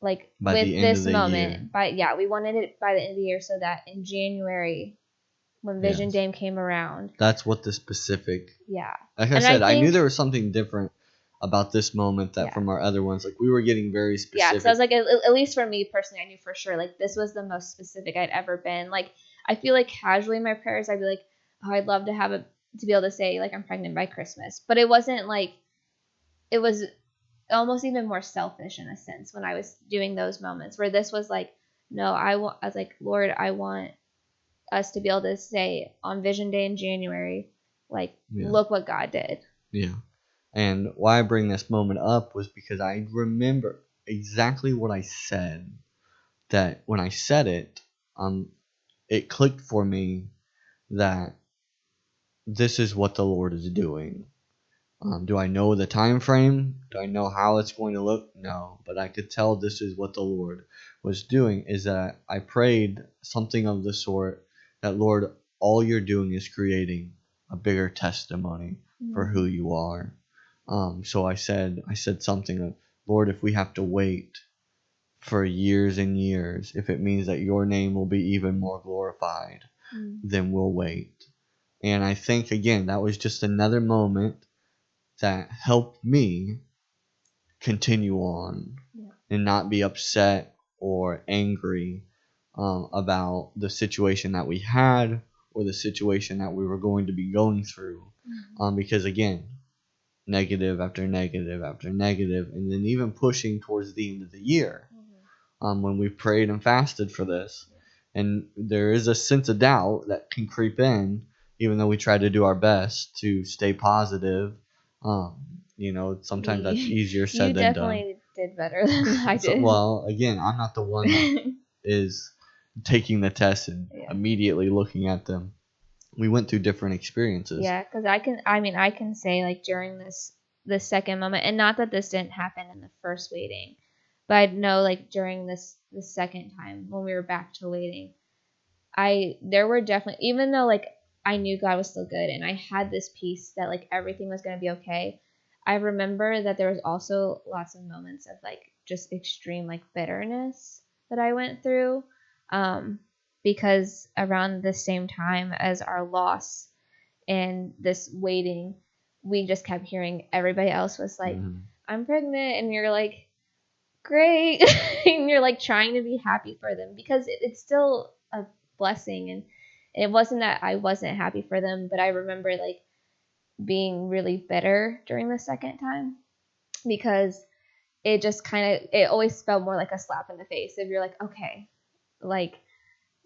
by with this moment. We wanted it by the end of the year, so that in January, when Vision Day came around, that's what the specific. Yeah. Like I said, I knew there was something different about this moment that from our other ones. Like we were getting very specific. Yeah, so I was like, at least for me personally, I knew for sure this was the most specific I'd ever been. Like, I feel like casually in my prayers, I'd be like, oh, I'd love to have to be able to say I'm pregnant by Christmas, but it wasn't like, it was almost even more selfish in a sense when I was doing those moments, where this was like, no, I was like, Lord, I want us to be able to say on Vision Day in January, look what God did. Yeah. And why I bring this moment up was because I remember exactly what I said. That when I said it, it clicked for me that this is what the Lord is doing. Do I know the time frame? Do I know how it's going to look? No, but I could tell this is what the Lord was doing. Is that I prayed something of the sort that, Lord, all you're doing is creating a bigger testimony for who you are. So I said something of, Lord, if we have to wait for years and years, if it means that your name will be even more glorified, then we'll wait. And I think, again, that was just another moment that helped me continue on and not be upset or angry about the situation that we had or the situation that we were going to be going through. Because, again, negative after negative after negative, and then even pushing towards the end of the year when we prayed and fasted for this. And there is a sense of doubt that can creep in, even though we try to do our best to stay positive. Sometimes that's easier said than done. You definitely did better than I did. Well, again, I'm not the one that is taking the test and immediately looking at them. We went through different experiences. Yeah, because I can say during this second moment, and not that this didn't happen in the first waiting, but I know during this second time when we were back to waiting, there were definitely, even though like I knew God was still good and I had this peace that like everything was going to be okay, I remember that there was also lots of moments of like just extreme like bitterness that I went through, because around the same time as our loss and this waiting, we just kept hearing everybody else was like, I'm pregnant, and you're like, great. And you're like trying to be happy for them because it's still a blessing. And it wasn't that I wasn't happy for them, but I remember like being really bitter during the second time because it just it always felt more like a slap in the face if you're like, okay, like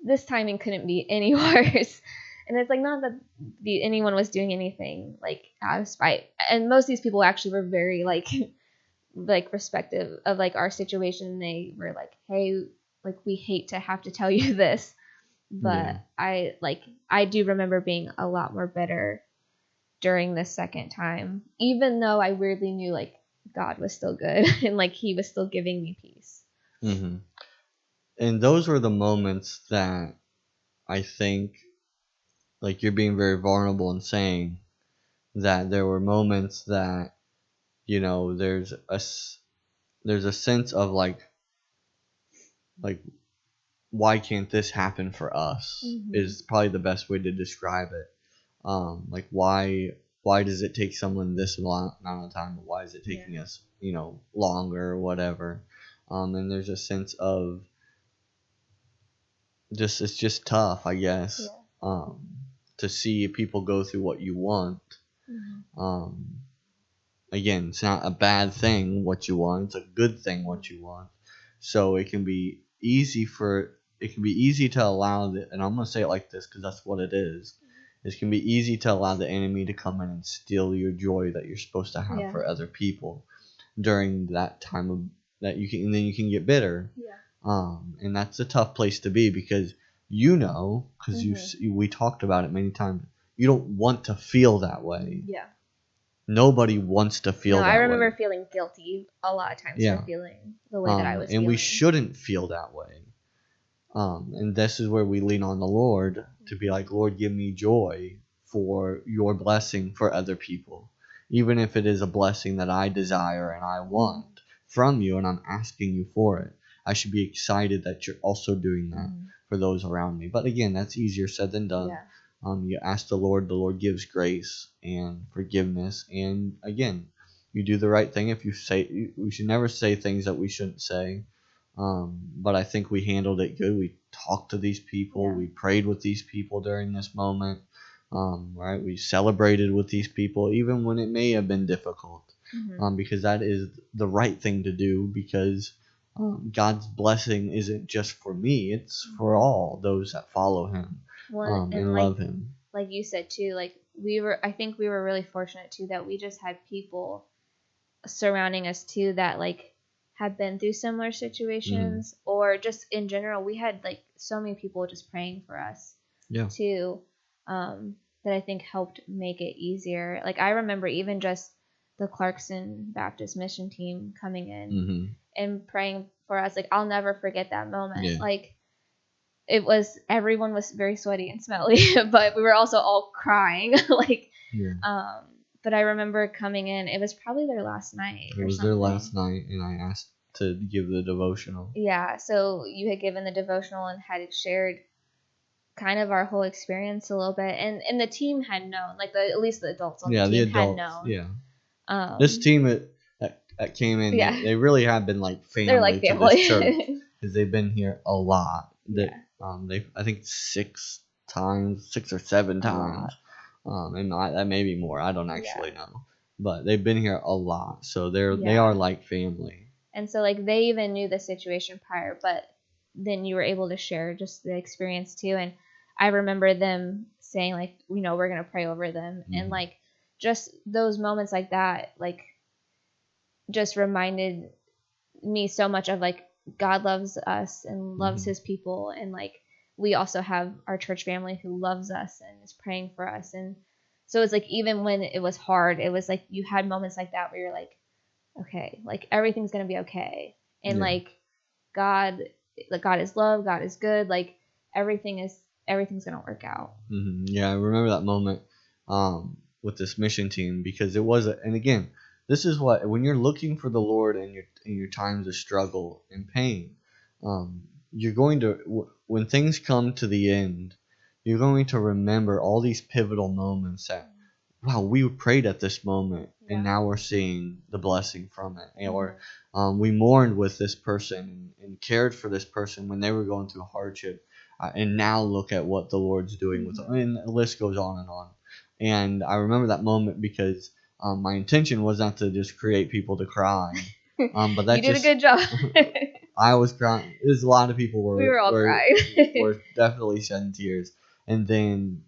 this timing couldn't be any worse. And it's like not that anyone was doing anything like out of spite, and most of these people actually were very like respective of like our situation. They were like, hey, like we hate to have to tell you this, but I do remember being a lot more bitter during the second time, even though I weirdly knew like God was still good and like he was still giving me peace. And those were the moments that I think, like, you're being very vulnerable in saying that there were moments that, you know, there's a sense of like why can't this happen for us, is probably the best way to describe it. Like why does it take someone this amount of time, but why is it taking us, you know, longer or whatever. And there's a sense of just, it's just tough, I guess, to see people go through what you want. Again, it's not a bad thing what you want, it's a good thing what you want. So it can be easy to allow and I'm going to say it like this because that's what it is. It can be easy to allow the enemy to come in and steal your joy that you're supposed to have for other people during that time of that and then you can get bitter. And that's a tough place to be because because we talked about it many times. You don't want to feel that way. Nobody wants to feel that way. I remember feeling guilty a lot of times for feeling the way that I was feeling. And we shouldn't feel that way. And this is where we lean on the Lord to be like, Lord, give me joy for your blessing for other people. Even if it is a blessing that I desire and I want from you and I'm asking you for it. I should be excited that you're also doing that for those around me. But again, that's easier said than done. You ask the Lord gives grace and forgiveness. And again, you do the right thing. If you say, we should never say things that we shouldn't say. But I think we handled it good. We talked to these people. We prayed with these people during this moment. Right? We celebrated with these people, even when it may have been difficult. Because that is the right thing to do, because God's blessing isn't just for me, it's for all those that follow him and love him. Like you said too, like I think we were really fortunate too that we just had people surrounding us too that like had been through similar situations, or just in general, we had like so many people just praying for us too, that I think helped make it easier. Like I remember even just the Clarkson Baptist mission team coming in and praying for us. Like I'll never forget that moment. Like everyone was very sweaty and smelly, but we were also all crying. But I remember coming in, it was probably their last night. It was their last night, and I asked to give the devotional. Yeah, so you had given the devotional and had shared kind of our whole experience a little bit, and the team had known, like at least the adults on the team had known. Yeah. This team that came in, they really have been like family. They're like family to this church because they've been here a lot. They I think 6 or 7 times. And that may be more. I don't actually know, but they've been here a lot, so they are like family. And so like they even knew the situation prior, but then you were able to share just the experience too. And I remember them saying like, you know, we're gonna pray over them, and like just those moments like that, like just reminded me so much of like God loves us and loves his people, and like we also have our church family who loves us and is praying for us. And so it's like even when it was hard, it was like you had moments like that where you're like, okay, like everything's gonna be okay, and like God is love, God is good, like everything is everything's gonna work out. Yeah, I remember that moment with this mission team, because it was, and again, this is what, when you're looking for the Lord in your times of struggle and pain, you're going to, when things come to the end, you're going to remember all these pivotal moments that, wow, we prayed at this moment, and now we're seeing the blessing from it. Or we mourned with this person and cared for this person when they were going through hardship, and now look at what the Lord's doing with them. And the list goes on and on. And I remember that moment because my intention was not to just create people to cry. But that you did a good job. I was crying. There's a lot of people we were all crying. were definitely shedding tears. And then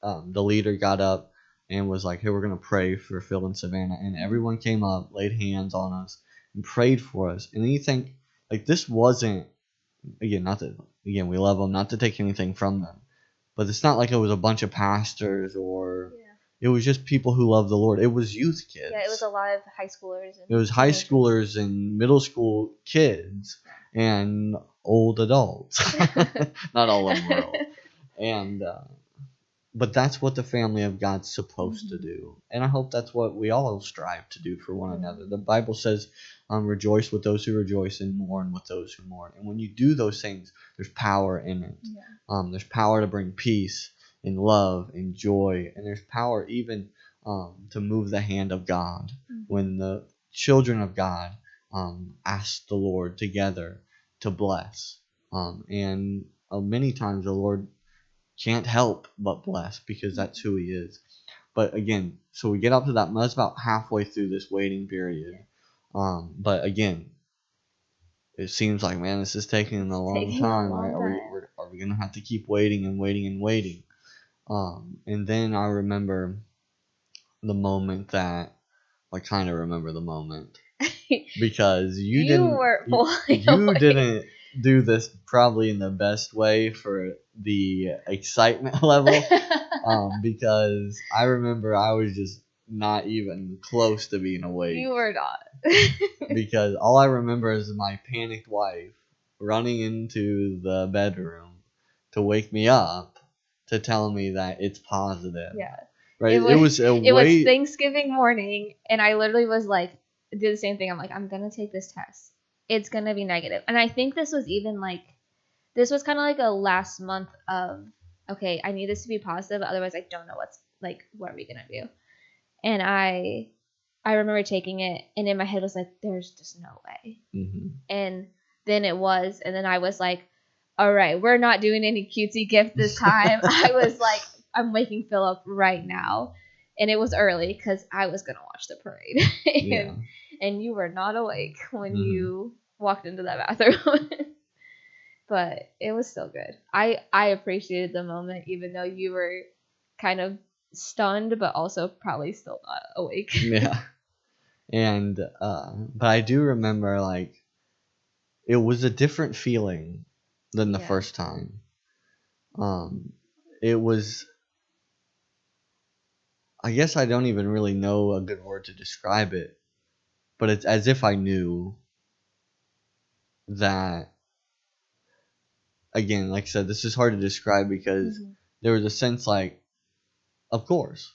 the leader got up and was like, "Hey, we're gonna pray for Phil and Savannah." And everyone came up, laid hands on us, and prayed for us. And then you think, like, this wasn't, again, not that, again, we love them, not to take anything from them, but it's not like it was a bunch of pastors or it was just people who love the Lord. It was youth kids. Yeah, it was a lot of high schoolers. It was high schoolers and middle school kids and old adults. Not all of them were old. And but that's what the family of God's supposed to do. And I hope that's what we all strive to do for one another. The Bible says, rejoice with those who rejoice and mourn with those who mourn. And when you do those things, there's power in it. There's power to bring peace and love and joy. And there's power even to move the hand of God when the children of God ask the Lord together to bless. And many times the Lord can't help but bless because that's who he is. But again, so we get up to that. That's about halfway through this waiting period. But again, it seems like, man, this is taking a long time. Right? Are we going to have to keep waiting and waiting and waiting? And then I remember the moment that, I kind of remember the moment because you didn't do this probably in the best way for the excitement level, because I remember I was just not even close to being awake. You were not. Because all I remember is my panicked wife running into the bedroom to wake me up to tell me that it's positive. Yeah. Right. It was Thanksgiving morning, and I literally was like, did the same thing. I'm like, I'm gonna take this test. It's gonna be negative. And I think this was even like, this was kind of like a last month of, okay, I need this to be positive, otherwise I don't know what are we gonna do. And I remember taking it, and in my head was like, there's just no way. And then it was, and then I was like, all right, we're not doing any cutesy gift this time. I was like, I'm waking Phil up right now. And it was early because I was going to watch the parade. And you were not awake when you walked into that bathroom. But it was still good. I appreciated the moment, even though you were kind of stunned, but also probably still not awake. Yeah. And, but I do remember, like, it was a different feeling than the first time. It was, I guess I don't even really know a good word to describe it, but it's as if I knew that, again, like I said, this is hard to describe because there was a sense like, of course,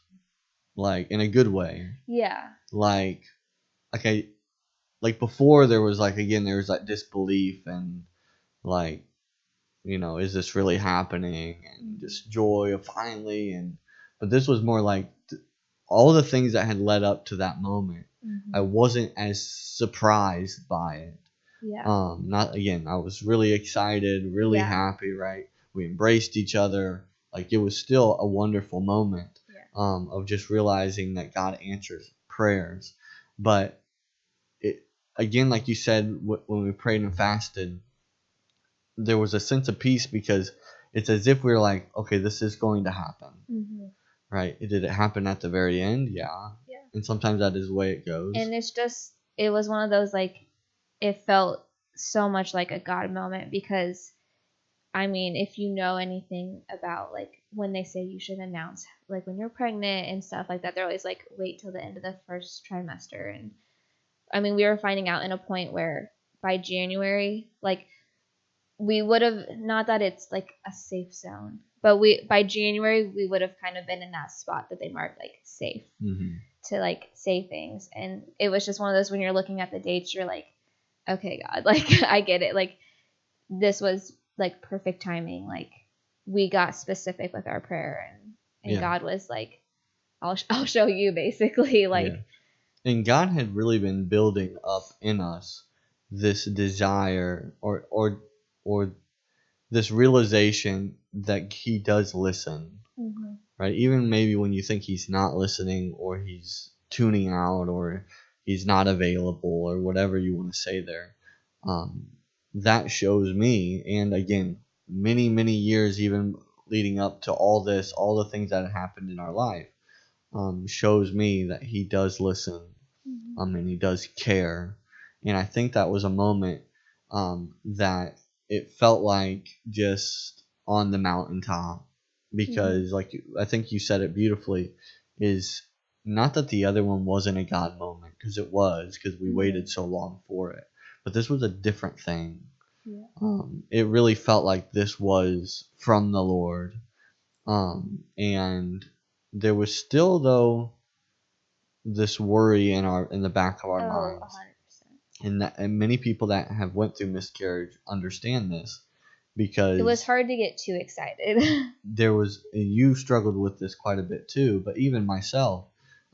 like in a good way. Yeah. Like, okay, like before there was like, again, there was like disbelief and like, you know, is this really happening? And just joy of finally. But this was more like all the things that had led up to that moment. I wasn't as surprised by it. Yeah. Not again. I was really excited, really happy. Right. We embraced each other. Like it was still a wonderful moment. Of just realizing that God answers prayers. But it, again, like you said, when we prayed and fasted, there was a sense of peace because it's as if we were like, okay, this is going to happen. Right? Did it happen at the very end? Yeah. And sometimes that is the way it goes. And it was one of those, like, it felt so much like a God moment because, I mean, if you know anything about, like, when they say you should announce, like, when you're pregnant and stuff like that, they're always like, wait till the end of the first trimester. And, I mean, we were finding out in a point where by January, like, we would have, not that it's, like, a safe zone, But by January we would have kind of been in that spot that they marked like safe to like say things. And it was just one of those, when you're looking at the dates, you're like, okay, God, like I get it. Like this was like perfect timing. Like we got specific with our prayer, and God was like, I'll show you, basically. Like, and God had really been building up in us this desire or this realization that He does listen, right? Even maybe when you think He's not listening, or He's tuning out, or He's not available, or whatever you want to say there, that shows me, and again, many years even leading up to all this, all the things that had happened in our life, shows me that He does listen, and He does care. And I think that was a moment that it felt like just on the mountaintop, because like I think you said it beautifully, is not that the other one wasn't a God moment, because it was, because we waited so long for it, but this was a different thing. It really felt like this was from the Lord, and there was still, though, this worry in the back of our minds. 100%. And many people that have went through miscarriage understand this, because it was hard to get too excited. You struggled with this quite a bit too, but even myself,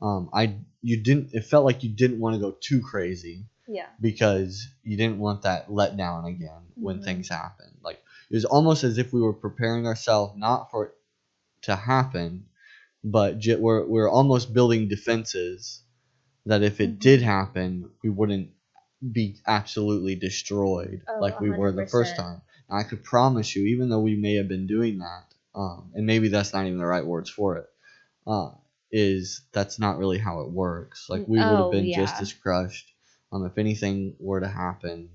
it felt like you didn't want to go too crazy. Yeah. Because you didn't want that letdown again when things happen. Like, it was almost as if we were preparing ourselves not for it to happen, but we're almost building defenses that if it did happen, we wouldn't be absolutely destroyed like we 100%. Were the first time. And I could promise you, even though we may have been doing that, and maybe that's not even the right words for it, that's not really how it works. Like, we would have been just as crushed. If anything were to happen,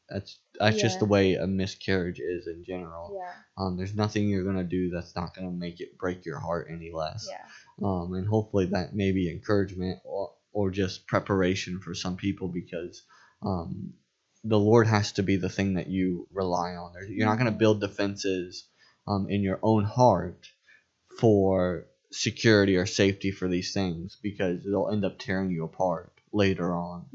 that's just the way a miscarriage is in general. Yeah. There's nothing you're gonna do that's not gonna make it break your heart any less. Yeah. And hopefully that may be encouragement or just preparation for some people, because the Lord has to be the thing that you rely on. You're not gonna build defenses in your own heart for security or safety for these things, because they'll end up tearing you apart later on.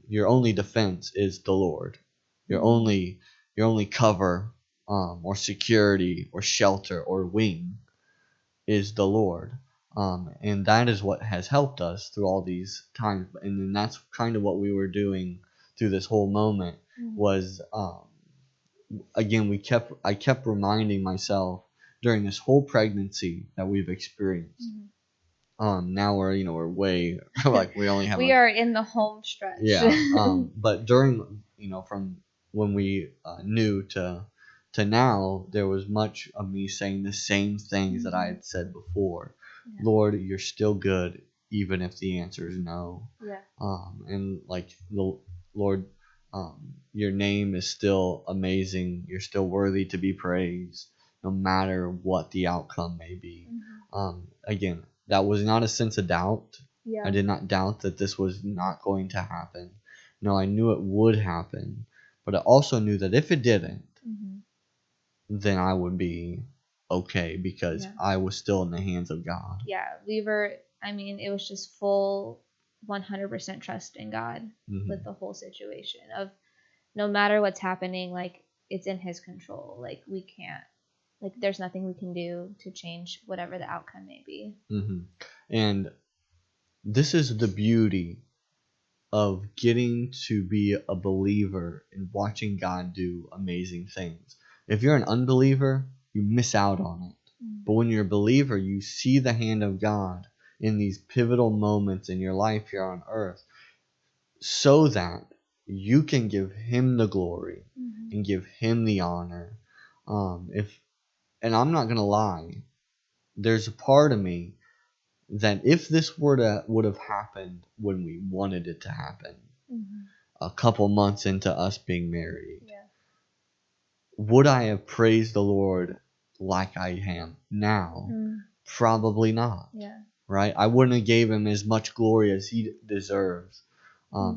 Your only defense is the Lord. Your only cover or security or shelter or wing is the Lord. And that is what has helped us through all these times. And then that's kind of what we were doing through this whole moment, was again, I kept reminding myself during this whole pregnancy that we've experienced. Now we're way like we only have we are in the home stretch. Yeah. But during from when we knew to now, there was much of me saying the same things that I had said before. Yeah. Lord, you're still good, even if the answer is no. Yeah. And like the Lord, your name is still amazing. You're still worthy to be praised, no matter what the outcome may be. Again, that was not a sense of doubt. Yeah. I did not doubt that this was not going to happen. No, I knew it would happen, but I also knew that if it didn't, then I would be okay, because I was still in the hands of God. Yeah, it was just full 100% trust in God with the whole situation of no matter what's happening, like, it's in His control. Like, we can't, like, there's nothing we can do to change whatever the outcome may be. And this is the beauty of getting to be a believer and watching God do amazing things. If you're an unbeliever, you miss out on it. But when you're a believer, you see the hand of God in these pivotal moments in your life here on earth, so that you can give Him the glory and give Him the honor. And I'm not going to lie, there's a part of me that if this would have happened when we wanted it to happen, a couple months into us being married, would I have praised the Lord like I am now? Probably not. Yeah. Right? I wouldn't have gave Him as much glory as He deserves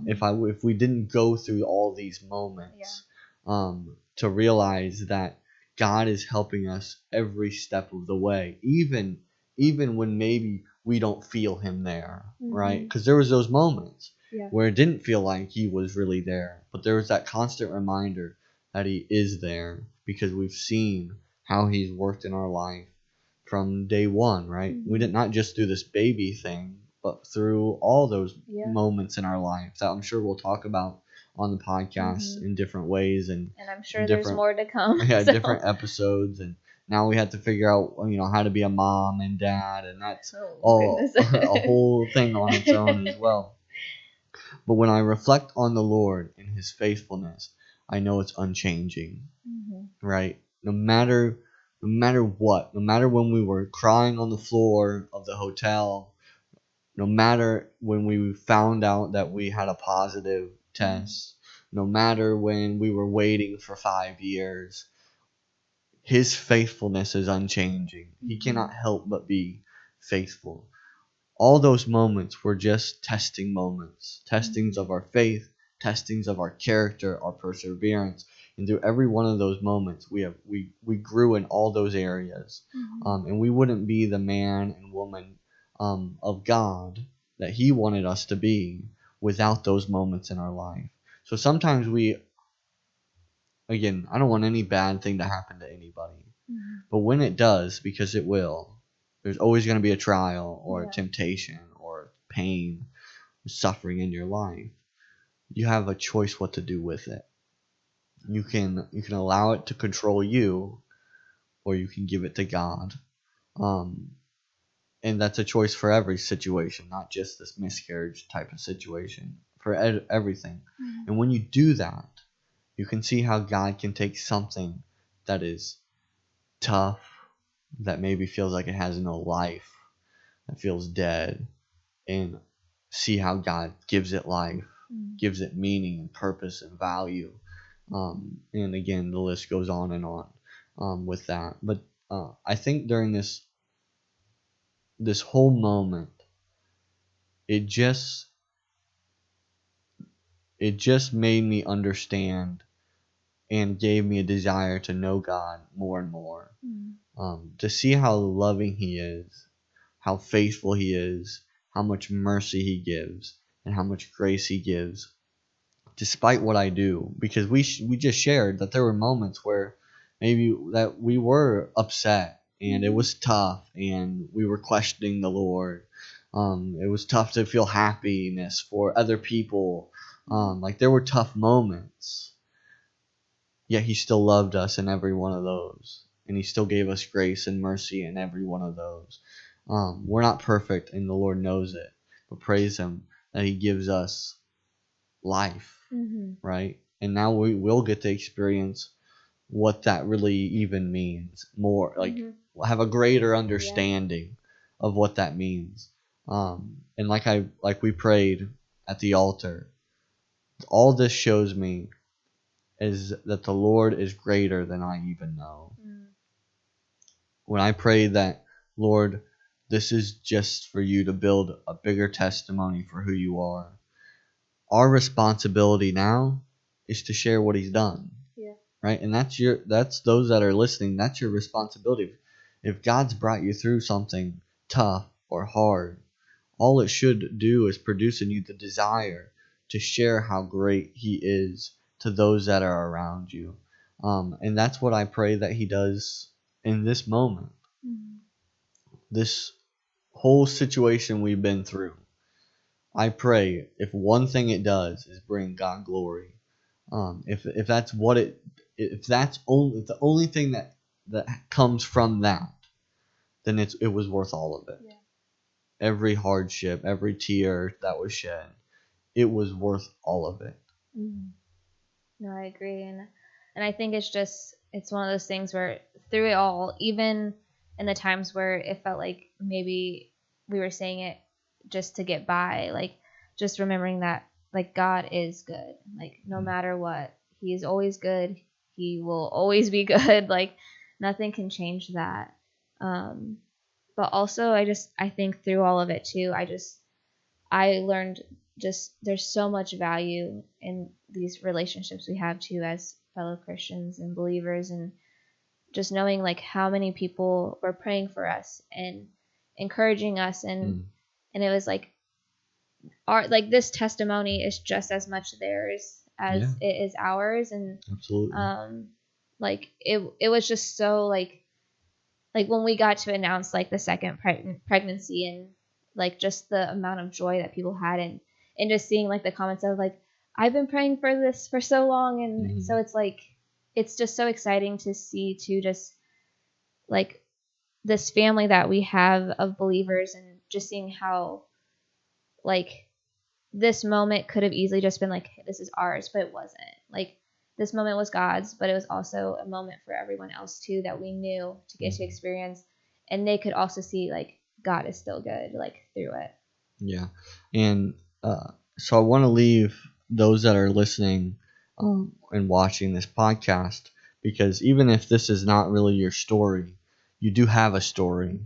if we didn't go through all these moments to realize that God is helping us every step of the way, even when maybe we don't feel him there, right? Because there was those moments where it didn't feel like he was really there, but there was that constant reminder that he is there, because we've seen how he's worked in our life from day one, right? We did not just do this baby thing, but through all those moments in our lives that I'm sure we'll talk about on the podcast in different ways, and I'm sure there's more to come. Yeah, different episodes, and now we have to figure out, how to be a mom and dad, and that's a whole thing on its own as well. But when I reflect on the Lord and his faithfulness, I know it's unchanging, right? No matter what, no matter when we were crying on the floor of the hotel, no matter when we found out that we had a positive test, no matter when we were waiting for 5 years, his faithfulness is unchanging. He cannot help but be faithful. All those moments were just testing moments, testings of our faith, testings of our character, our perseverance. And through every one of those moments, we grew in all those areas. And we wouldn't be the man and woman of God that he wanted us to be without those moments in our life. So sometimes again, I don't want any bad thing to happen to anybody. But when it does, because it will, there's always going to be a trial or a temptation or pain or suffering in your life. You have a choice what to do with it. You can allow it to control you, or you can give it to God. And that's a choice for every situation, not just this miscarriage type of situation, for everything. And when you do that, you can see how God can take something that is tough, that maybe feels like it has no life, that feels dead, and see how God gives it life, gives it meaning and purpose and value. And again, the list goes on and on with that. But I think during this whole moment, it just made me understand and gave me a desire to know God more and more. To see how loving he is, how faithful he is, how much mercy he gives, and how much grace he gives, despite what I do. Because we just shared that there were moments where maybe that we were upset, and it was tough, and we were questioning the Lord. It was tough to feel happiness for other people. Like there were tough moments, yet he still loved us in every one of those. And he still gave us grace and mercy in every one of those. We're not perfect, and the Lord knows it. But praise him that he gives us life, right? And now we will get to experience what that really even means more. Like, have a greater understanding of what that means. And like we prayed at the altar, all this shows me is that the Lord is greater than I even know. When I pray that, Lord, this is just for you to build a bigger testimony for who you are. Our responsibility now is to share what he's done. Right? And that's those that are listening, that's your responsibility. If God's brought you through something tough or hard, all it should do is produce in you the desire to share how great he is to those that are around you. And that's what I pray that he does in this moment. This whole situation we've been through, I pray if one thing it does is bring God glory. If that's what if the only thing that comes from that, then it was worth all of it. Every hardship, every tear that was shed, it was worth all of it. No, I agree, and I think it's one of those things where through it all, even in the times where it felt like maybe we were saying it just to get by, like just remembering that like God is good, like no matter what, he is always good, he will always be good, like nothing can change that. But also I think through all of it too, I learned just there's so much value in these relationships we have too as fellow Christians and believers, and just knowing like how many people were praying for us and encouraging us, and it was like our like this testimony is just as much theirs as it is ours. And absolutely. Like it was just so like when we got to announce like the second pregnancy, and like just the amount of joy that people had, and just seeing like the comments of like, I've been praying for this for so long. And so it's like, it's just so exciting to see too, just like this family that we have of believers, and just seeing how like this moment could have easily just been like, this is ours, but it wasn't. Like this moment was God's, but it was also a moment for everyone else too that we knew to get to experience, and they could also see like God is still good like through it. Yeah, and so I want to leave those that are listening and watching this podcast, because even if this is not really your story, you do have a story.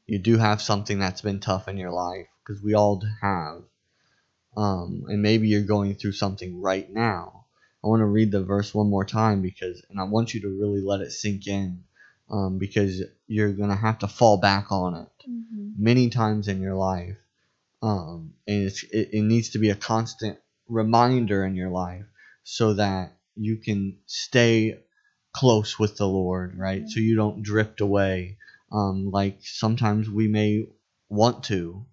You do have something that's been tough in your life, because we all have. And maybe you're going through something right now. I want to read the verse one more time, and I want you to really let it sink in, because you're going to have to fall back on it many times in your life. And it needs to be a constant reminder in your life, so that you can stay close with the Lord, right? So you don't drift away, like sometimes we may want to,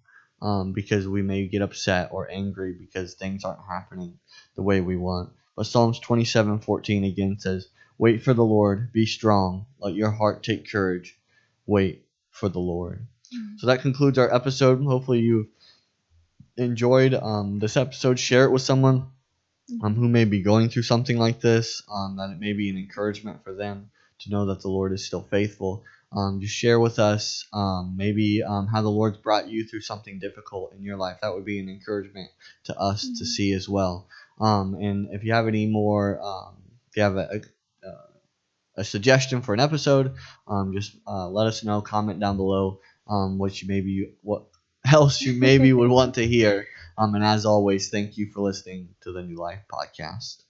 because we may get upset or angry because things aren't happening the way we want. But Psalms 27:14 again says, "Wait for the Lord, be strong, let your heart take courage, wait for the Lord." So that concludes our episode. Hopefully you've enjoyed this episode. Share it with someone who may be going through something like this, that it may be an encouragement for them to know that the Lord is still faithful. Just share with us maybe how the Lord's brought you through something difficult in your life. That would be an encouragement to us to see as well. And if you have any more, if you have a suggestion for an episode, just let us know. Comment down below what else you maybe would want to hear. And as always, thank you for listening to the New Life Podcast.